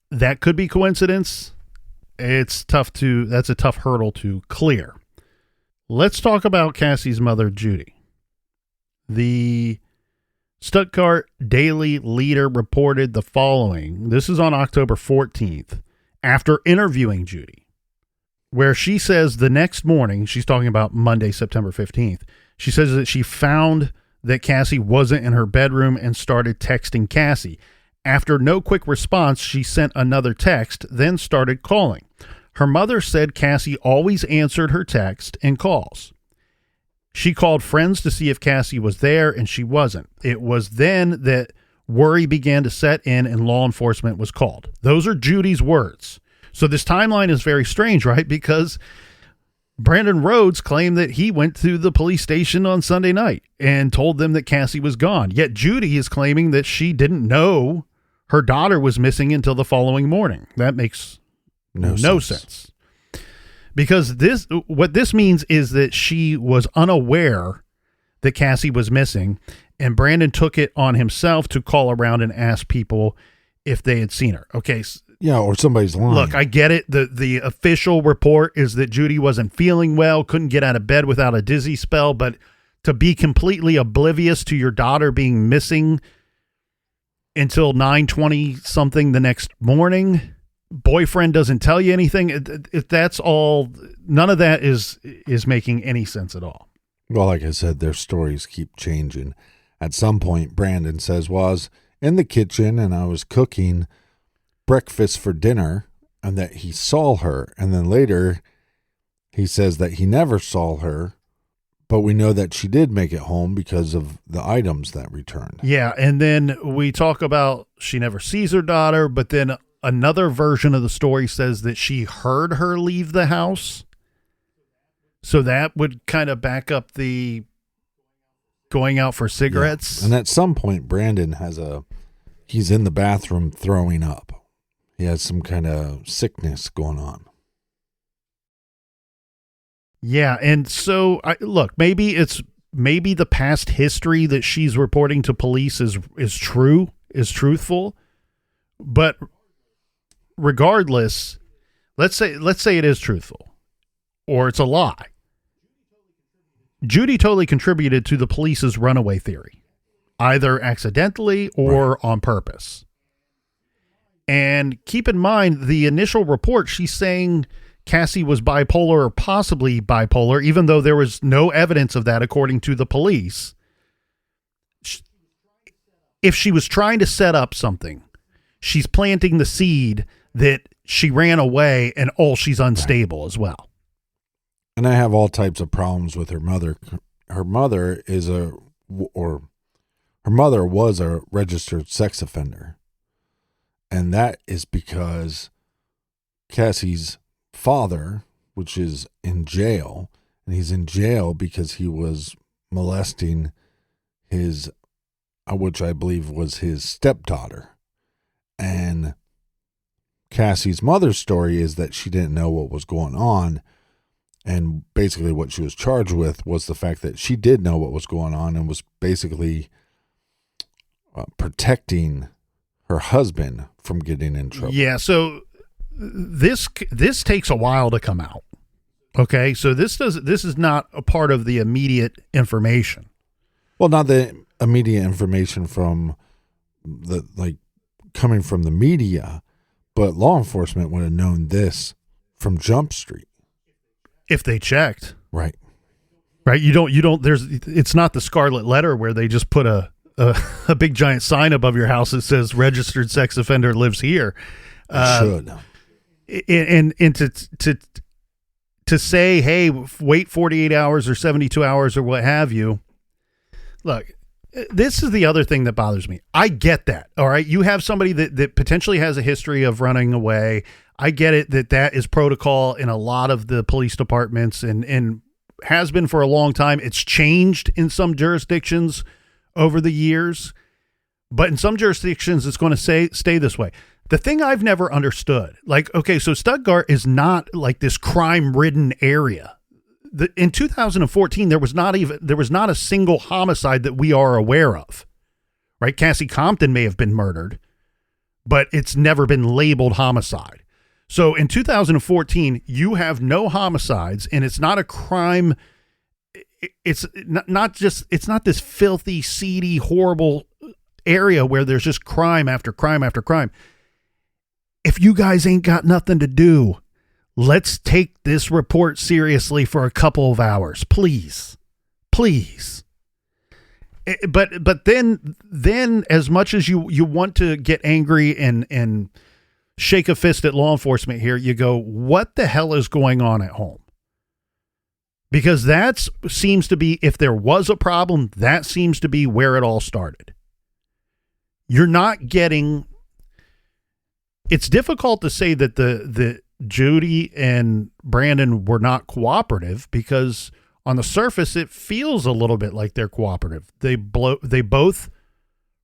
That could be coincidence. That's a tough hurdle to clear. Let's talk about Cassie's mother, Judy. The Stuttgart Daily Leader reported the following. This is on October 14th. After interviewing Judy, where she says the next morning, she's talking about Monday, September 15th. She says that she found that Cassie wasn't in her bedroom and started texting Cassie. After no quick response, she sent another text, then started calling. Her mother said Cassie always answered her text and calls. She called friends to see if Cassie was there, and she wasn't. It was then that worry began to set in and law enforcement was called. Those are Judy's words. So this timeline is very strange, right? Because Brandon Rhodes claimed that he went to the police station on Sunday night and told them that Cassie was gone. Yet Judy is claiming that she didn't know her daughter was missing until the following morning. That makes no sense. Because what this means is that she was unaware that Cassie was missing, and Brandon took it on himself to call around and ask people if they had seen her. Okay. Yeah, or somebody's lying. Look, I get it. The official report is that Judy wasn't feeling well, couldn't get out of bed without a dizzy spell, but to be completely oblivious to your daughter being missing until 9:20 something the next morning, boyfriend doesn't tell you anything. If that's all, none of that is making any sense at all. Well, like I said, their stories keep changing. At some point, Brandon says, well, I was in the kitchen and I was cooking breakfast for dinner and that he saw her. And then later he says that he never saw her, but we know that she did make it home because of the items that returned. Yeah. And then we talk about she never sees her daughter, but then another version of the story says that she heard her leave the house. So that would kind of back up the going out for cigarettes. Yeah. And at some point, Brandon he's in the bathroom throwing up. He has some kind of sickness going on. Yeah. And so look, maybe the past history that she's reporting to police is truthful, but regardless, let's say it is truthful or it's a lie. Judy totally contributed to the police's runaway theory, either accidentally or on purpose. And keep in mind, the initial report, she's saying Cassie was bipolar or possibly bipolar, even though there was no evidence of that according to the police. If she was trying to set up something, she's planting the seed that she ran away and she's unstable as well. And I have all types of problems with her mother. Her mother was a registered sex offender. And that is because Cassie's father, which is in jail, and he's in jail because he was molesting which I believe was his stepdaughter. And Cassie's mother's story is that she didn't know what was going on. And basically what she was charged with was the fact that she did know what was going on and was basically protecting her husband from getting in trouble. Yeah, so this takes a while to come out. Okay, so this is not a part of the immediate information. Well, not the immediate information from coming from the media, but law enforcement would have known this from Jump Street if they checked. Right. You don't. It's not the Scarlet Letter where they just put a big giant sign above your house that says registered sex offender lives here. Should. And to say, hey, wait 48 hours or 72 hours or what have you. Look, this is the other thing that bothers me. I get that. All right. You have somebody that potentially has a history of running away. I get it that is protocol in a lot of the police departments and has been for a long time. It's changed in some jurisdictions over the years, but in some jurisdictions it's going to stay this way. The thing I've never understood, so Stuttgart is not like this crime-ridden area. In 2014, there was not a single homicide that we are aware of. Right? Cassie Compton may have been murdered, but it's never been labeled homicide. So in 2014, you have no homicides, and it's not a crime. It's not this filthy, seedy, horrible area where there's just crime after crime after crime. If you guys ain't got nothing to do, let's take this report seriously for a couple of hours, please. But then as much as you want to get angry and shake a fist at law enforcement here, you go, what the hell is going on at home? Because that seems to be, if there was a problem, that seems to be where it all started. You're not getting, it's difficult to say that the Judy and Brandon were not cooperative, because on the surface, it feels a little bit like they're cooperative. They both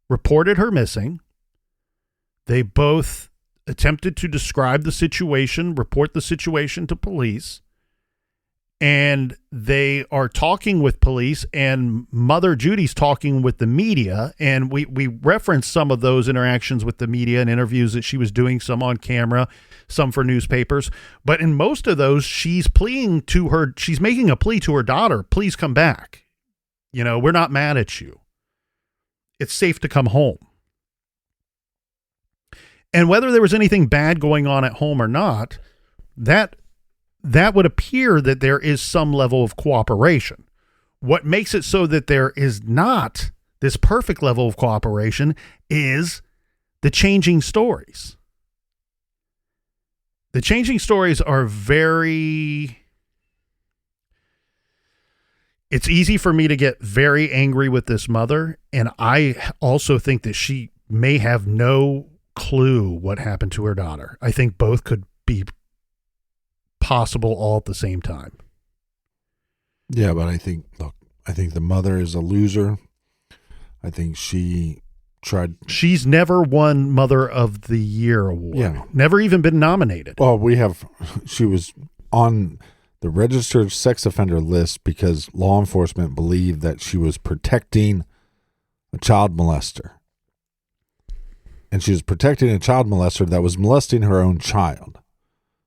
reported her missing. They both attempted to describe the situation, report the situation to police. And they are talking with police, and Mother Judy's talking with the media. And we referenced some of those interactions with the media and interviews that she was doing, some on camera, some for newspapers. But in most of those, she's making a plea to her daughter, please come back. We're not mad at you. It's safe to come home. And whether there was anything bad going on at home or not, that would appear that there is some level of cooperation. What makes it so that there is not this perfect level of cooperation is the changing stories. The changing stories are it's easy for me to get very angry with this mother. And I also think that she may have no clue what happened to her daughter. I think both could be possible all at the same time. Yeah, but I think the mother is a loser. I think she's never won Mother of the Year award. Yeah. Never even been nominated. Well, she was on the registered sex offender list because law enforcement believed that she was protecting a child molester. And she was protecting a child molester that was molesting her own child.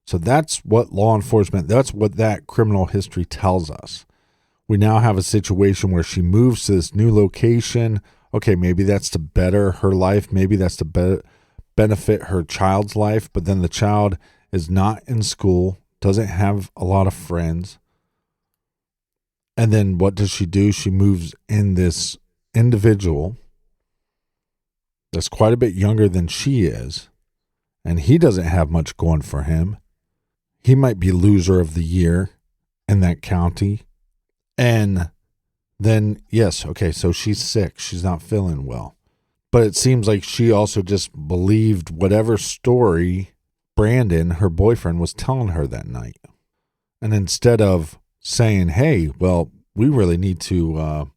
So that's what that's what that criminal history tells us. We now have a situation where she moves to this new location. Okay, maybe that's to better her life. Maybe that's to benefit her child's life. But then the child is not in school, doesn't have a lot of friends. And then what does she do? She moves in this individual that's quite a bit younger than she is. And he doesn't have much going for him. He might be loser of the year in that county. And then, yes, okay, so she's sick. She's not feeling well. But it seems like she also just believed whatever story Brandon, her boyfriend, was telling her that night. And instead of saying, hey, well, we really need to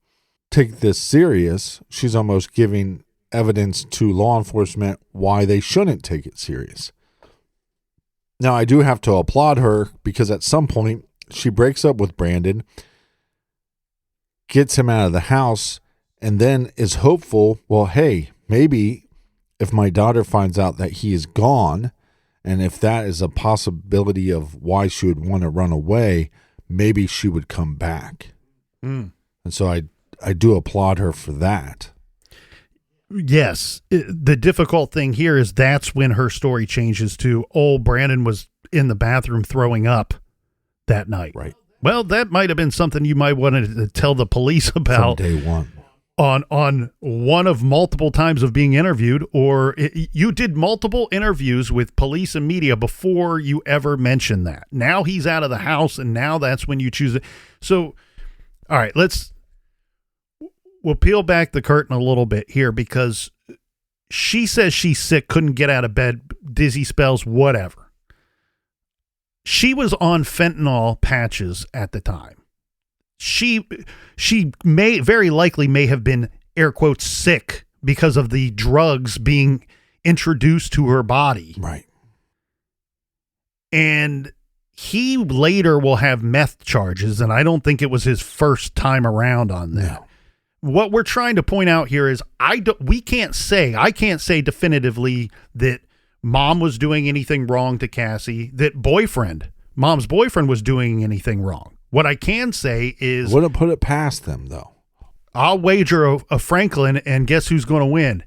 take this serious, she's almost giving evidence to law enforcement why they shouldn't take it serious. Now, I do have to applaud her because at some point she breaks up with Brandon, gets him out of the house, and then is hopeful, well, hey, maybe if my daughter finds out that he is gone, and if that is a possibility of why she would want to run away, maybe she would come back. And so I do applaud her for that. Yes. The difficult thing here is that's when her story changes to, Brandon was in the bathroom throwing up that night. Right. Well, that might have been something you might want to tell the police about from day one. On one of multiple times of being interviewed, or you did multiple interviews with police and media before you ever mentioned that. Now he's out of the house, and now that's when you choose it. So, all right, we'll peel back the curtain a little bit here, because she says she's sick, couldn't get out of bed, dizzy spells, whatever. She was on fentanyl patches at the time. She very likely have been, air quotes, sick because of the drugs being introduced to her body. Right. And he later will have meth charges, and I don't think it was his first time around on that. No. What we're trying to point out here is I can't say definitively that mom was doing anything wrong to Cassie, that mom's boyfriend was doing anything wrong. What I can say is, wouldn't put it past them, though. I'll wager a Franklin, and guess who's going to win?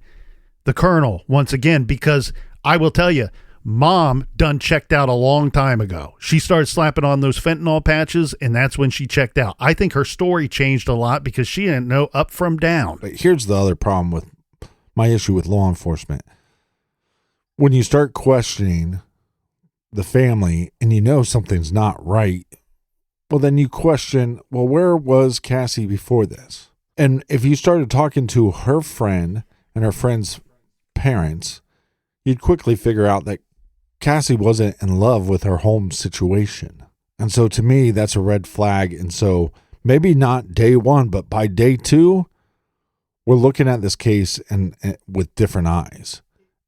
The Colonel, once again, because I will tell you, Mom done checked out a long time ago. She started slapping on those fentanyl patches, and that's when she checked out. I think her story changed a lot because she didn't know up from down. But here's the other problem with my issue with law enforcement. When you start questioning the family and you know something's not right, well, then you question, well, where was Cassie before this? And if you started talking to her friend and her friend's parents, you'd quickly figure out that Cassie wasn't in love with her home situation. And so to me, that's a red flag. And so maybe not day one, but by day two, we're looking at this case and with different eyes.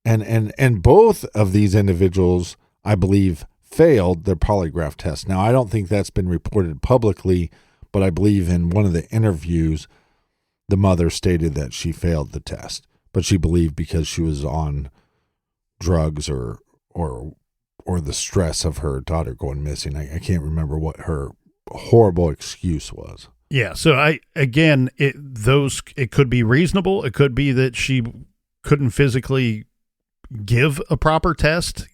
And both of these individuals, I believe, failed their polygraph test. Now, I don't think that's been reported publicly, but I believe in one of the interviews, the mother stated that she failed the test, but she believed because she was on drugs or the stress of her daughter going missing. I can't remember what her horrible excuse was. Yeah, so it could be reasonable. It could be that she couldn't physically give a proper test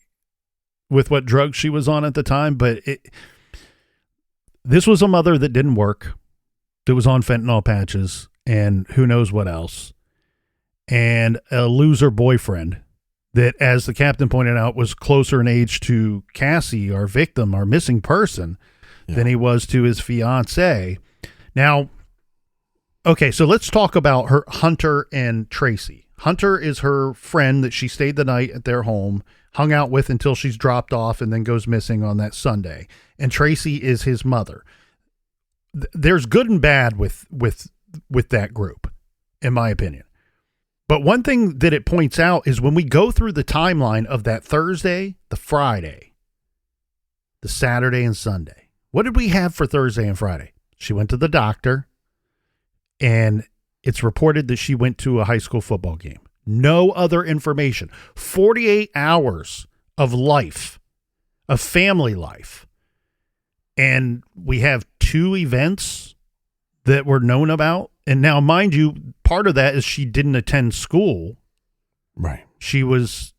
with what drugs she was on at the time, but this was a mother that didn't work, that was on fentanyl patches, and who knows what else, and a loser boyfriend that, as the captain pointed out, was closer in age to Cassie, our victim, our missing person, than he was to his fiancé. Now, okay, so let's talk about her, Hunter and Tracy. Hunter is her friend that she stayed the night at their home, hung out with until she's dropped off and then goes missing on that Sunday. And Tracy is his mother. There's good and bad with that group, in my opinion. But one thing that it points out is when we go through the timeline of that Thursday, the Friday, the Saturday and Sunday, what did we have for Thursday and Friday? She went to the doctor, and it's reported that she went to a high school football game. No other information. 48 hours of life, of family life. And we have 2 events that were known about. And now, mind you, part of that is she didn't attend school. Right. She was,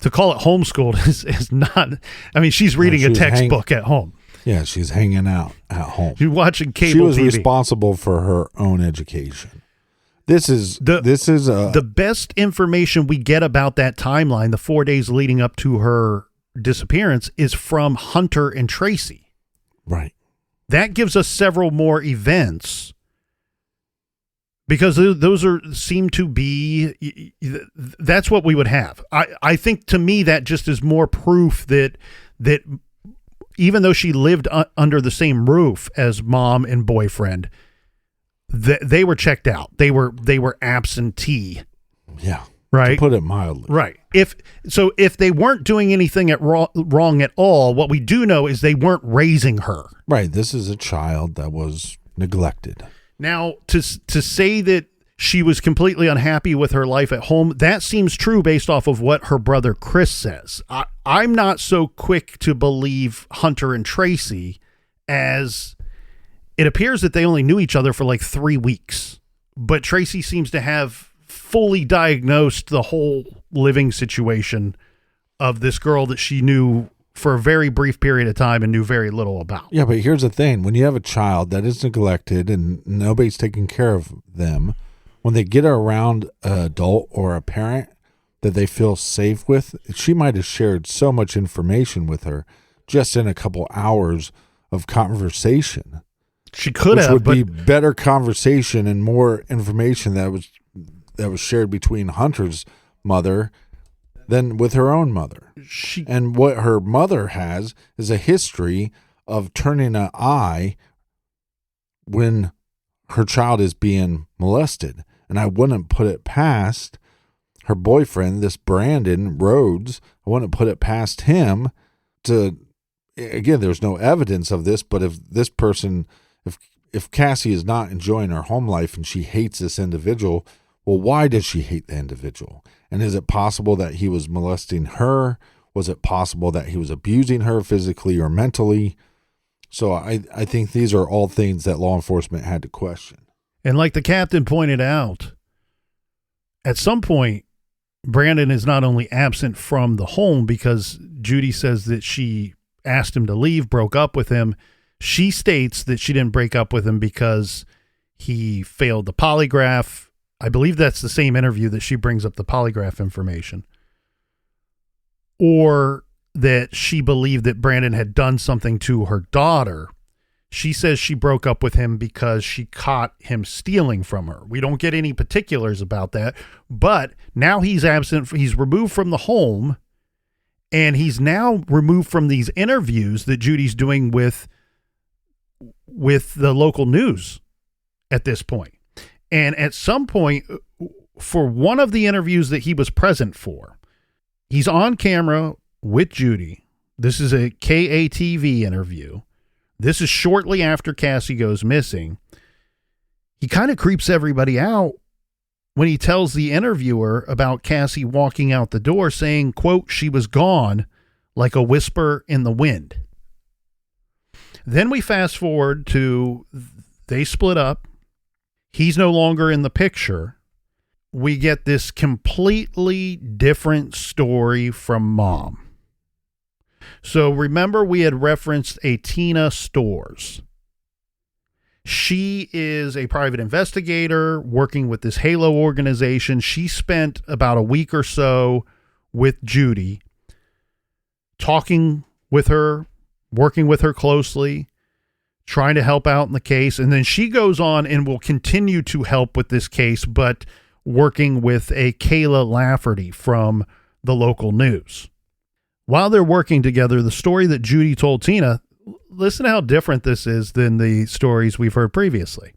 to call it homeschooled is not, I mean, she's reading a textbook at home. Yeah, she's hanging out at home. She's watching cable TV. She was responsible for her own education. This is the best information we get about that timeline, the 4 days leading up to her disappearance, is from Hunter and Tracy. Right. That gives us several more events because those seem to be, that's what we would have. I think, to me, that just is more proof that even though she lived under the same roof as mom and boyfriend, they were checked out. They were absentee. Yeah. Right. To put it mildly. Right. If they weren't doing anything wrong at all, what we do know is they weren't raising her. Right. This is a child that was neglected. Now, to say that she was completely unhappy with her life at home, that seems true based off of what her brother Chris says. I'm not so quick to believe Hunter and Tracy, as it appears that they only knew each other for like 3 weeks. But Tracy seems to have fully diagnosed the whole living situation of this girl that she knew for a very brief period of time and knew very little about. Yeah, but here's the thing. When you have a child that is neglected and nobody's taking care of them, when they get around an adult or a parent that they feel safe with, she might have shared so much information with her just in a couple hours of conversation. She could have, which would be better conversation and more information that was shared between Hunter's mother than with her own mother. And what her mother has is a history of turning an eye when her child is being molested. And I wouldn't put it past her boyfriend, this Brandon Rhodes. I wouldn't put it past him to, again, there's no evidence of this, but if this person, if Cassie is not enjoying her home life and she hates this individual, well, why does she hate the individual? And is it possible that he was molesting her? Was it possible that he was abusing her physically or mentally? So I think these are all things that law enforcement had to question. And like the captain pointed out, at some point, Brandon is not only absent from the home because Judy says that she asked him to leave, broke up with him. She states that she didn't break up with him because he failed the polygraph. I believe that's the same interview that she brings up the polygraph information. Or that she believed that Brandon had done something to her daughter. She says she broke up with him because she caught him stealing from her. We don't get any particulars about that, but now he's absent. He's removed from the home, and he's now removed from these interviews that Judy's doing with the local news at this point. And at some point, for one of the interviews that he was present for, he's on camera with Judy. This is a KATV interview. This is shortly after Cassie goes missing. He kind of creeps everybody out when he tells the interviewer about Cassie walking out the door saying, quote, "She was gone like a whisper in the wind." Then we fast forward to they split up. He's no longer in the picture. We get this completely different story from Mom. So remember, we had referenced a Tina Stores. She is a private investigator working with this Halo organization. She spent about a week or so with Judy, talking with her, working with her closely, trying to help out in the case. And then she goes on and will continue to help with this case, but working with a Kayla Lafferty from the local news. While they're working together, the story that Judy told Tina, listen to how different this is than the stories we've heard previously.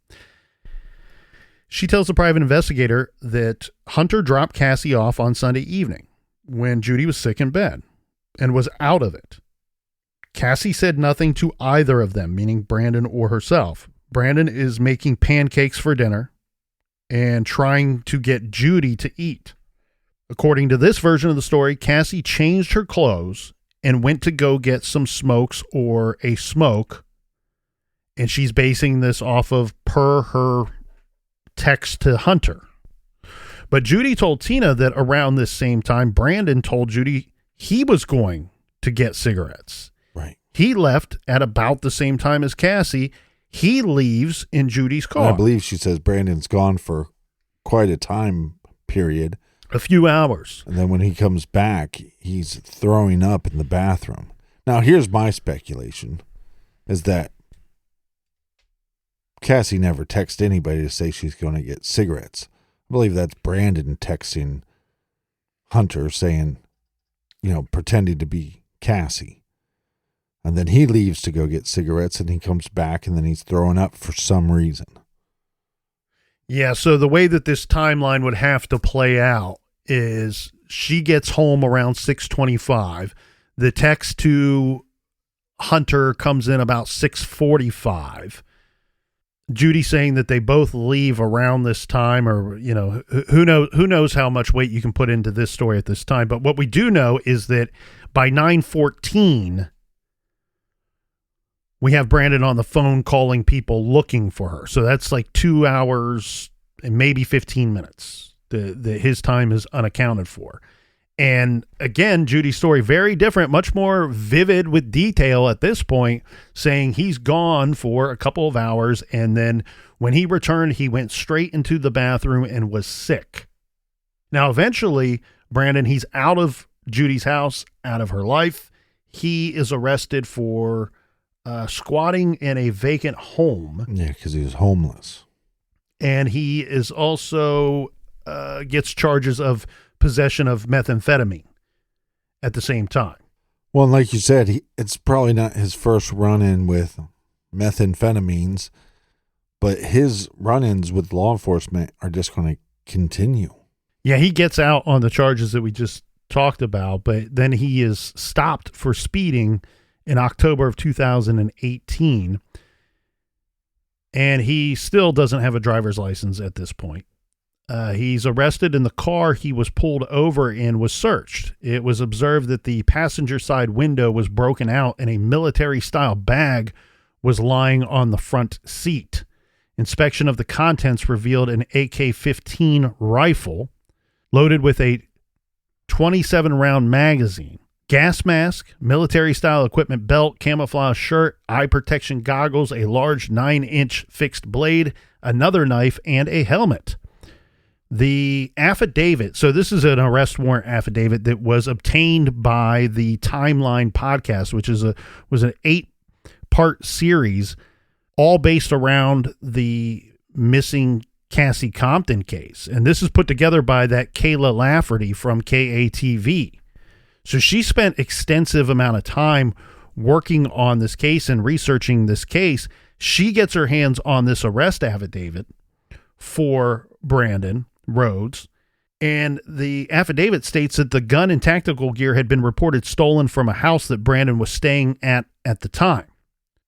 She tells the private investigator that Hunter dropped Cassie off on Sunday evening when Judy was sick in bed and was out of it. Cassie said nothing to either of them, meaning Brandon or herself. Brandon is making pancakes for dinner and trying to get Judy to eat. According to this version of the story, Cassie changed her clothes and went to go get some smokes or a smoke. And she's basing this off of per her text to Hunter. But Judy told Tina that around this same time, Brandon told Judy he was going to get cigarettes. Right. He left at about the same time as Cassie. He leaves in Judy's car. And I believe she says Brandon's gone for quite a time period. A few hours. And then when he comes back, he's throwing up in the bathroom. Now, here's my speculation, is that Cassie never texted anybody to say she's going to get cigarettes. I believe that's Brandon texting Hunter saying, pretending to be Cassie. And then he leaves to go get cigarettes, and he comes back, and then he's throwing up for some reason. Yeah, so the way that this timeline would have to play out is she gets home around 6:25. The text to Hunter comes in about 6:45. Judy saying that they both leave around this time, or who knows how much weight you can put into this story at this time. But what we do know is that by 9:14, we have Brandon on the phone calling people looking for her. So that's like 2 hours and maybe 15 minutes. His time is unaccounted for. And again, Judy's story, very different, much more vivid with detail at this point, saying he's gone for a couple of hours. And then when he returned, he went straight into the bathroom and was sick. Now, eventually, Brandon, he's out of Judy's house, out of her life. He is arrested for squatting in a vacant home. Yeah, because he was homeless. And he is also gets charges of possession of methamphetamine at the same time. Well, and like you said, it's probably not his first run-in with methamphetamines, but his run-ins with law enforcement are just going to continue. Yeah, he gets out on the charges that we just talked about, but then he is stopped for speeding in October of 2018, and he still doesn't have a driver's license at this point. He's arrested, and the car he was pulled over in was searched. It was observed that the passenger side window was broken out and a military-style bag was lying on the front seat. Inspection of the contents revealed an AK-15 rifle loaded with a 27-round magazine, gas mask, military-style equipment belt, camouflage shirt, eye protection goggles, a large 9-inch fixed blade, another knife, and a helmet. The affidavit, so this is an arrest warrant affidavit that was obtained by the Timeline podcast, which was an 8-part series, all based around the missing Cassie Compton case. And this is put together by that Kayla Lafferty from KATV. So she spent extensive amount of time working on this case and researching this case. She gets her hands on this arrest affidavit for Brandon Rhodes, and the affidavit states that the gun and tactical gear had been reported stolen from a house that Brandon was staying at the time.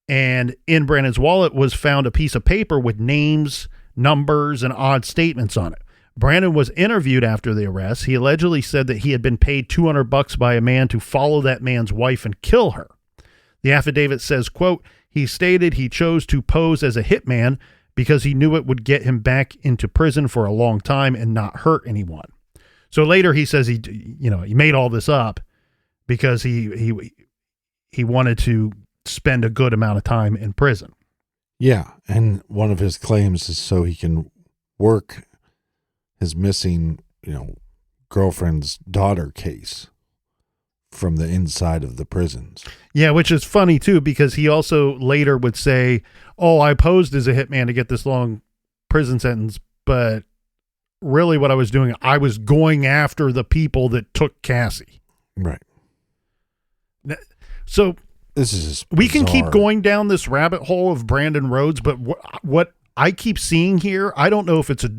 And in Brandon's wallet was found a piece of paper with names, numbers, and odd statements on it. Brandon was interviewed after the arrest. He allegedly said that he had been paid $200 by a man to follow that man's wife and kill her. The affidavit says, quote, he stated he chose to pose as a hitman because he knew it would get him back into prison for a long time and not hurt anyone. So later he says he made all this up because he wanted to spend a good amount of time in prison. Yeah, and one of his claims is so he can work his missing, girlfriend's daughter case from the inside of the prisons. Yeah, which is funny too, because he also later would say, oh, I posed as a hitman to get this long prison sentence, but really what I was doing, I was going after the people that took Cassie. Right. So this is just we can keep going down this rabbit hole of Brandon Rhodes, but what I keep seeing here, I don't know if it's a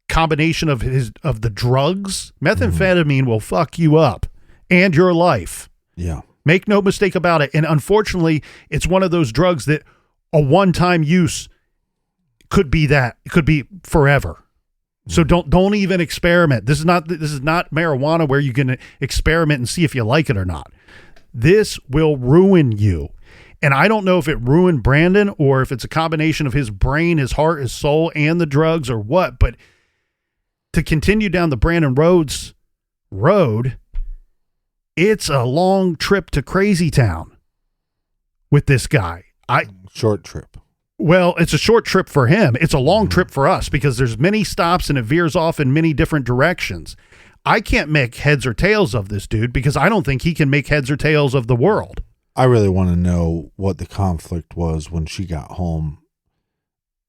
combination of the drugs. Methamphetamine will fuck you up and your life. Yeah. Make no mistake about it. And unfortunately, it's one of those drugs that a one-time use could be that. It could be forever. So don't even experiment. This is not marijuana where you can experiment and see if you like it or not. This will ruin you. And I don't know if it ruined Brandon or if it's a combination of his brain, his heart, his soul, and the drugs or what. But to continue down the Brandon Rhodes road, it's a long trip to Crazy Town with this guy. Short trip. Well, it's a short trip for him. It's a long trip for us because there's many stops and it veers off in many different directions. I can't make heads or tails of this dude because I don't think he can make heads or tails of the world. I really want to know what the conflict was when she got home.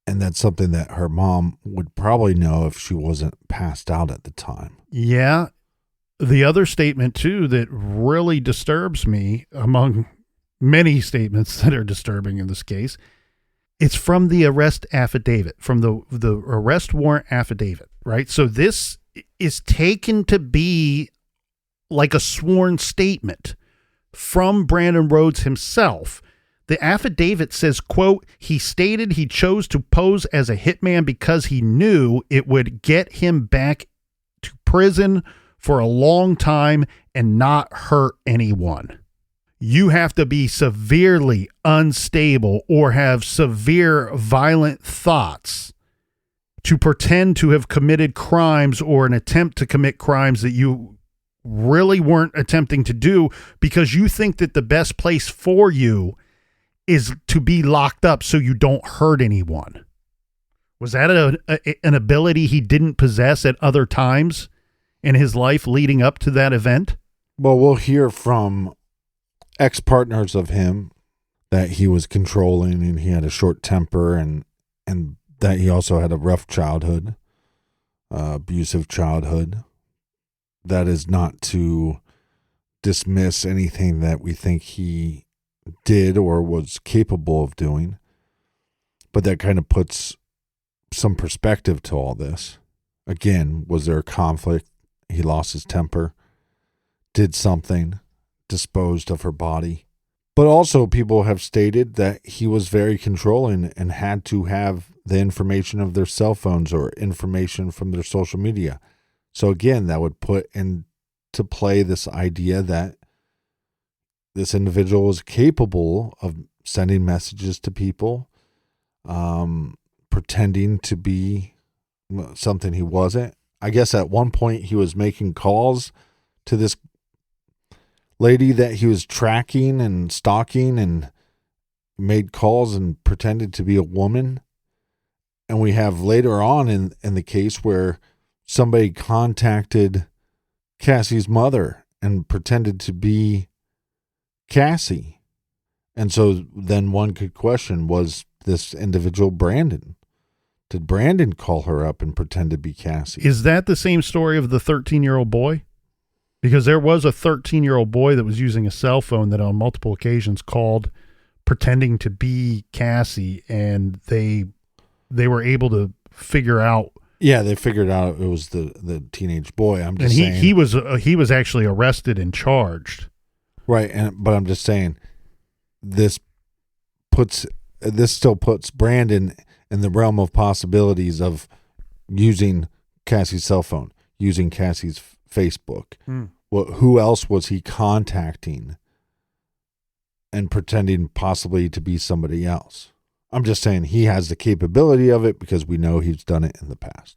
And that's something that her mom would probably know if she wasn't passed out at the time. Yeah. The other statement, too, that really disturbs me, among many statements that are disturbing in this case, it's from the arrest affidavit, from the arrest warrant affidavit, right? So this is taken to be like a sworn statement from Brandon Rhodes himself. The affidavit says, quote, he stated he chose to pose as a hitman because he knew it would get him back to prison for a long time and not hurt anyone. You have to be severely unstable or have severe violent thoughts to pretend to have committed crimes or an attempt to commit crimes that you really weren't attempting to do because you think that the best place for you is to be locked up so you don't hurt anyone. Was that an ability he didn't possess at other times in his life leading up to that event? Well, we'll hear from ex-partners of him that he was controlling and he had a short temper and that he also had a rough childhood, abusive childhood. That is not to dismiss anything that we think he did or was capable of doing, but that kind of puts some perspective to all this. Again, was there a conflict? He lost his temper, did something, disposed of her body. But also people have stated that he was very controlling and had to have the information of their cell phones or information from their social media. So again, that would put into play this idea that this individual was capable of sending messages to people, pretending to be something he wasn't. I guess at one point he was making calls to this lady that he was tracking and stalking, and made calls and pretended to be a woman. And we have later on in the case where somebody contacted Cassie's mother and pretended to be Cassie. And so then one could question, was this individual Brandon? Did Brandon call her up and pretend to be Cassie? Is that the same story of the 13-year-old boy? Because there was a 13-year-old boy that was using a cell phone that on multiple occasions called pretending to be Cassie, and they were able to figure out. Yeah, they figured out it was the teenage boy. I'm just saying. He was actually arrested and charged. Right, but I'm just saying this still puts Brandon in the realm of possibilities of using Cassie's cell phone, using Cassie's Facebook. Who else was he contacting and pretending possibly to be somebody else? I'm just saying he has the capability of it because we know he's done it in the past.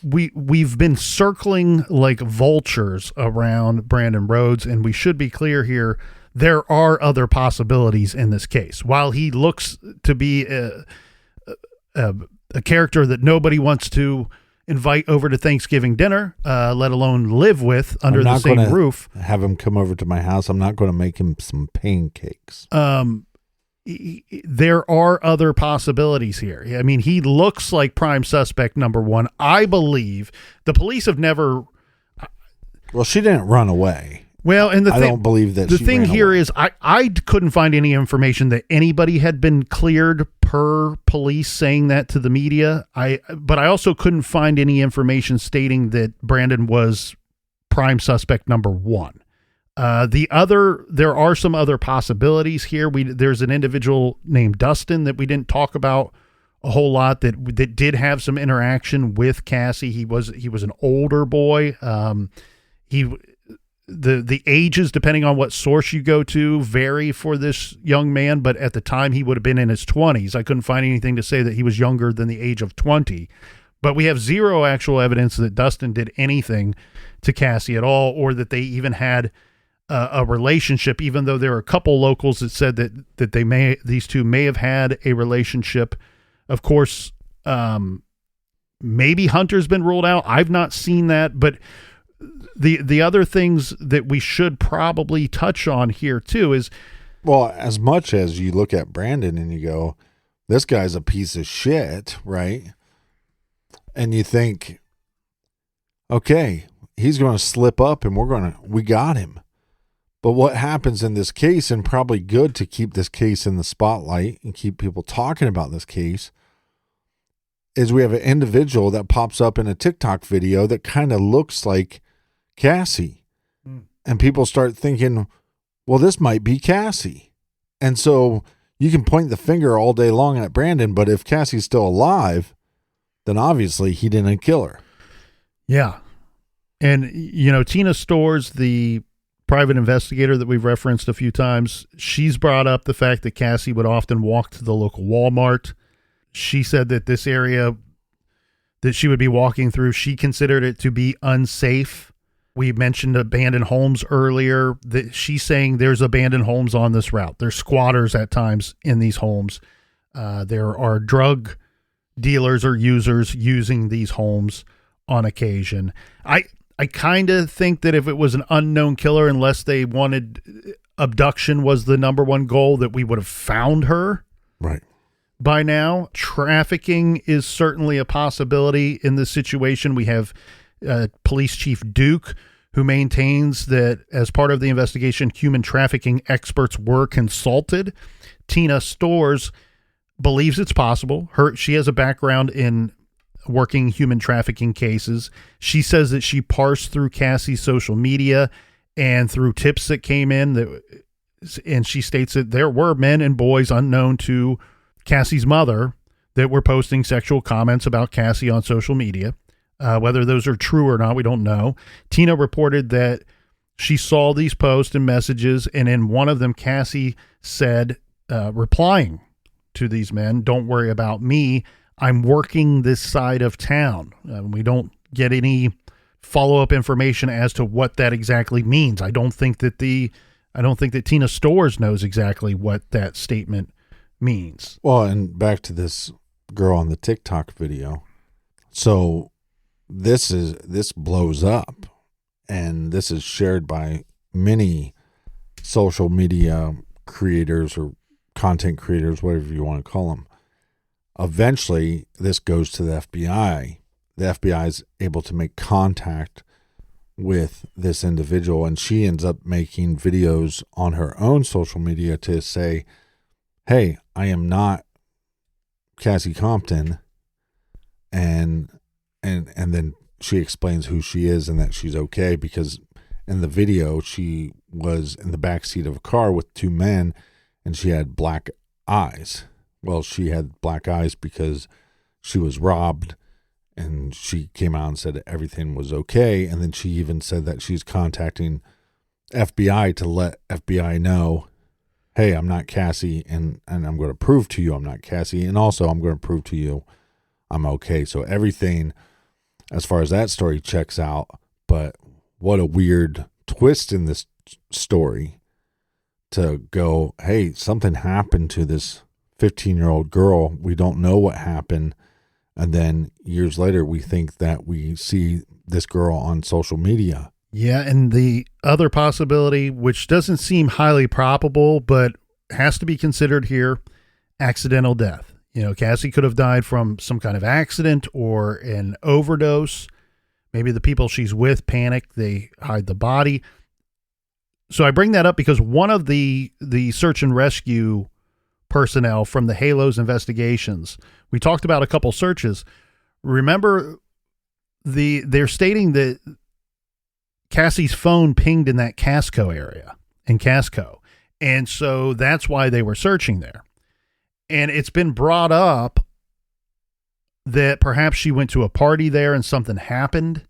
We've been circling like vultures around Brandon Rhodes, and we should be clear here. There are other possibilities in this case. While he looks to be a character that nobody wants to invite over to Thanksgiving dinner, let alone live with under the same roof. Have him come over to my house. I'm not going to make him some pancakes. There are other possibilities here. I mean, he looks like prime suspect number one. I believe the police have never. Well, she didn't run away. Well, and I don't believe that. The thing here is, I couldn't find any information that anybody had been cleared per police saying that to the media. But I also couldn't find any information stating that Brandon was prime suspect number one. There are some other possibilities here. There's an individual named Dustin that we didn't talk about a whole lot that did have some interaction with Cassie. He was an older boy. The ages, depending on what source you go to, vary for this young man, but at the time he would have been in his 20s. I couldn't find anything to say that he was younger than the age of 20. But we have zero actual evidence that Dustin did anything to Cassie at all, or that they even had a relationship, even though there are a couple locals that said that these two may have had a relationship. Of course, maybe Hunter's been ruled out. I've not seen that, but the other things that we should probably touch on here too is, well, as much as you look at Brandon and you go, this guy's a piece of shit, right? And you think, okay, he's going to slip up and we got him. But what happens in this case, and probably good to keep this case in the spotlight and keep people talking about this case, is we have an individual that pops up in a TikTok video that kind of looks like Cassie. And people start thinking, well, this might be Cassie. And so you can point the finger all day long at Brandon, but if Cassie's still alive, then obviously he didn't kill her. Yeah. And, Tina Storrs, the private investigator that we've referenced a few times, she's brought up the fact that Cassie would often walk to the local Walmart. She said that this area that she would be walking through, she considered it to be unsafe. We mentioned abandoned homes earlier. That she's saying there's abandoned homes on this route. There's squatters at times in these homes. There are drug dealers or users using these homes on occasion. I kind of think that if it was an unknown killer, unless they wanted abduction was the number one goal, that we would have found her. Right. By now. Trafficking is certainly a possibility in this situation. We have Police Chief Duke, who maintains that as part of the investigation, human trafficking experts were consulted. Tina Storrs believes it's possible. She has a background in working human trafficking cases. She says that she parsed through Cassie's social media and through tips that came in, and she states that there were men and boys unknown to Cassie's mother that were posting sexual comments about Cassie on social media. Whether those are true or not, we don't know. Tina reported that she saw these posts and messages, and in one of them, Cassie said, replying to these men, "Don't worry about me. I'm working this side of town. We don't get any follow-up information as to what that exactly means. I don't think that Tina Storrs knows exactly what that statement means. Well, and back to this girl on the TikTok video. So this blows up, and this is shared by many social media creators or content creators, whatever you want to call them. Eventually, this goes to the FBI. The FBI is able to make contact with this individual, and she ends up making videos on her own social media to say, hey, I am not Cassie Compton, and then she explains who she is and that she's okay, because in the video she was in the backseat of a car with two men and she had black eyes. Well, she had black eyes because she was robbed, and she came out and said everything was okay. And then she even said that she's contacting FBI to let FBI know, hey, I'm not Cassie, and I'm going to prove to you I'm not Cassie, and also I'm going to prove to you I'm okay. So everything as far as that story checks out, but what a weird twist in this story to go, hey, something happened to this 15-year-old girl. We don't know what happened. And then years later, we think that we see this girl on social media. Yeah, and the other possibility, which doesn't seem highly probable, but has to be considered here, accidental death. You know, Cassie could have died from some kind of accident or an overdose. Maybe the people she's with panic, they hide the body. So I bring that up because one of the search and rescue personnel from the Halos investigations, we talked about a couple searches. Remember, they're stating that Cassie's phone pinged in that Casco area, in Casco. And so that's why they were searching there. And it's been brought up that perhaps she went to a party there and something happened.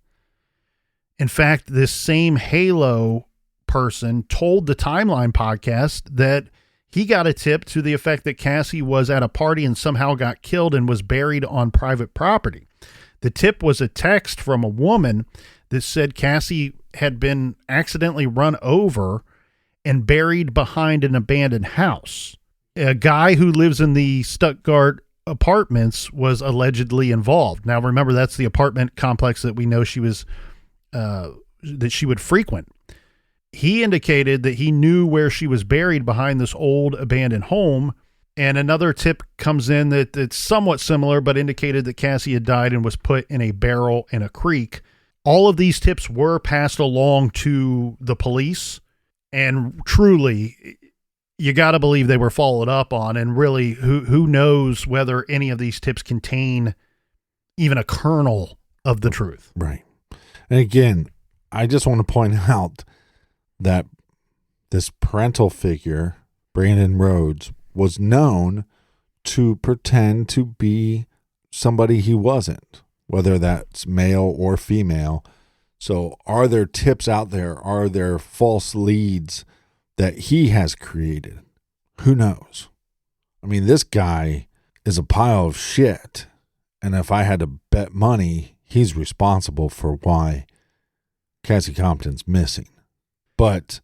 In fact, this same Halo person told the Timeline podcast that he got a tip to the effect that Cassie was at a party and somehow got killed and was buried on private property. The tip was a text from a woman that said Cassie had been accidentally run over and buried behind an abandoned house. A guy who lives in the Stuttgart apartments was allegedly involved. Now, remember, that's the apartment complex that we know she was, that she would frequent. He indicated that he knew where she was buried behind this old abandoned home. And another tip comes in that it's somewhat similar, but indicated that Cassie had died and was put in a barrel in a creek. All of these tips were passed along to the police, and truly, you got to believe they were followed up on. And really, who knows whether any of these tips contain even a kernel of the truth. Right. And again, I just want to point out that this parental figure, Brandon Rhodes, was known to pretend to be somebody he wasn't, whether that's male or female. So are there tips out there? Are there false leads that he has created? Who knows? I mean, this guy is a pile of shit. And if I had to bet money, he's responsible for why Cassie Compton's missing. But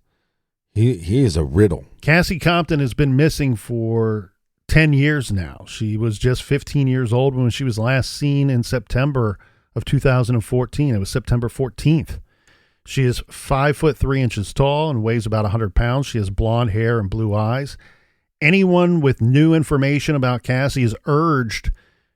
he is a riddle. Cassie Compton has been missing for 10 years now. She was just 15 years old when she was last seen in September of 2014. It was September 14th. She is 5'3" tall and weighs about 100 pounds. She has blonde hair and blue eyes. Anyone with new information about Cassie is urged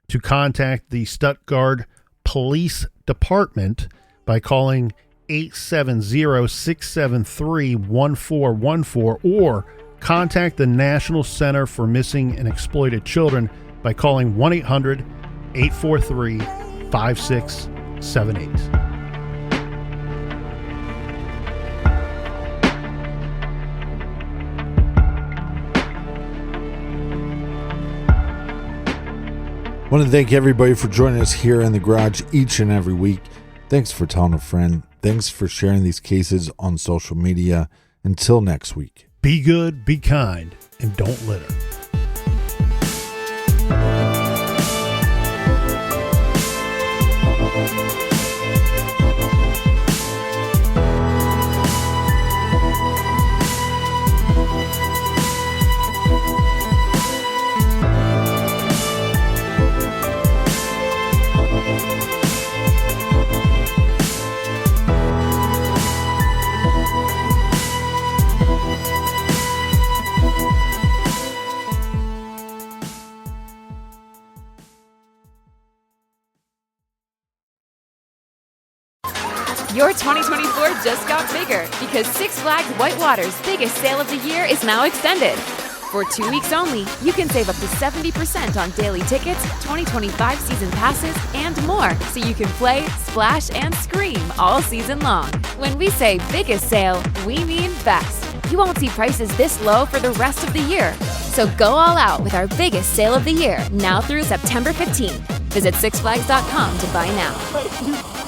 to contact the Stuttgart Police Department by calling 870-673-1414 or contact the National Center for Missing and Exploited Children by calling 1-800-843-5678. I want to thank everybody for joining us here in the garage each and every week. Thanks for telling a friend. Thanks for sharing these cases on social media. Until next week. Be good, be kind, and don't litter. Your 2024 just got bigger because Six Flags Whitewater's biggest sale of the year is now extended. For 2 weeks only, you can save up to 70% on daily tickets, 2025 season passes, and more, so you can play, splash, and scream all season long. When we say biggest sale, we mean best. You won't see prices this low for the rest of the year. So go all out with our biggest sale of the year, now through September 15th. Visit sixflags.com to buy now.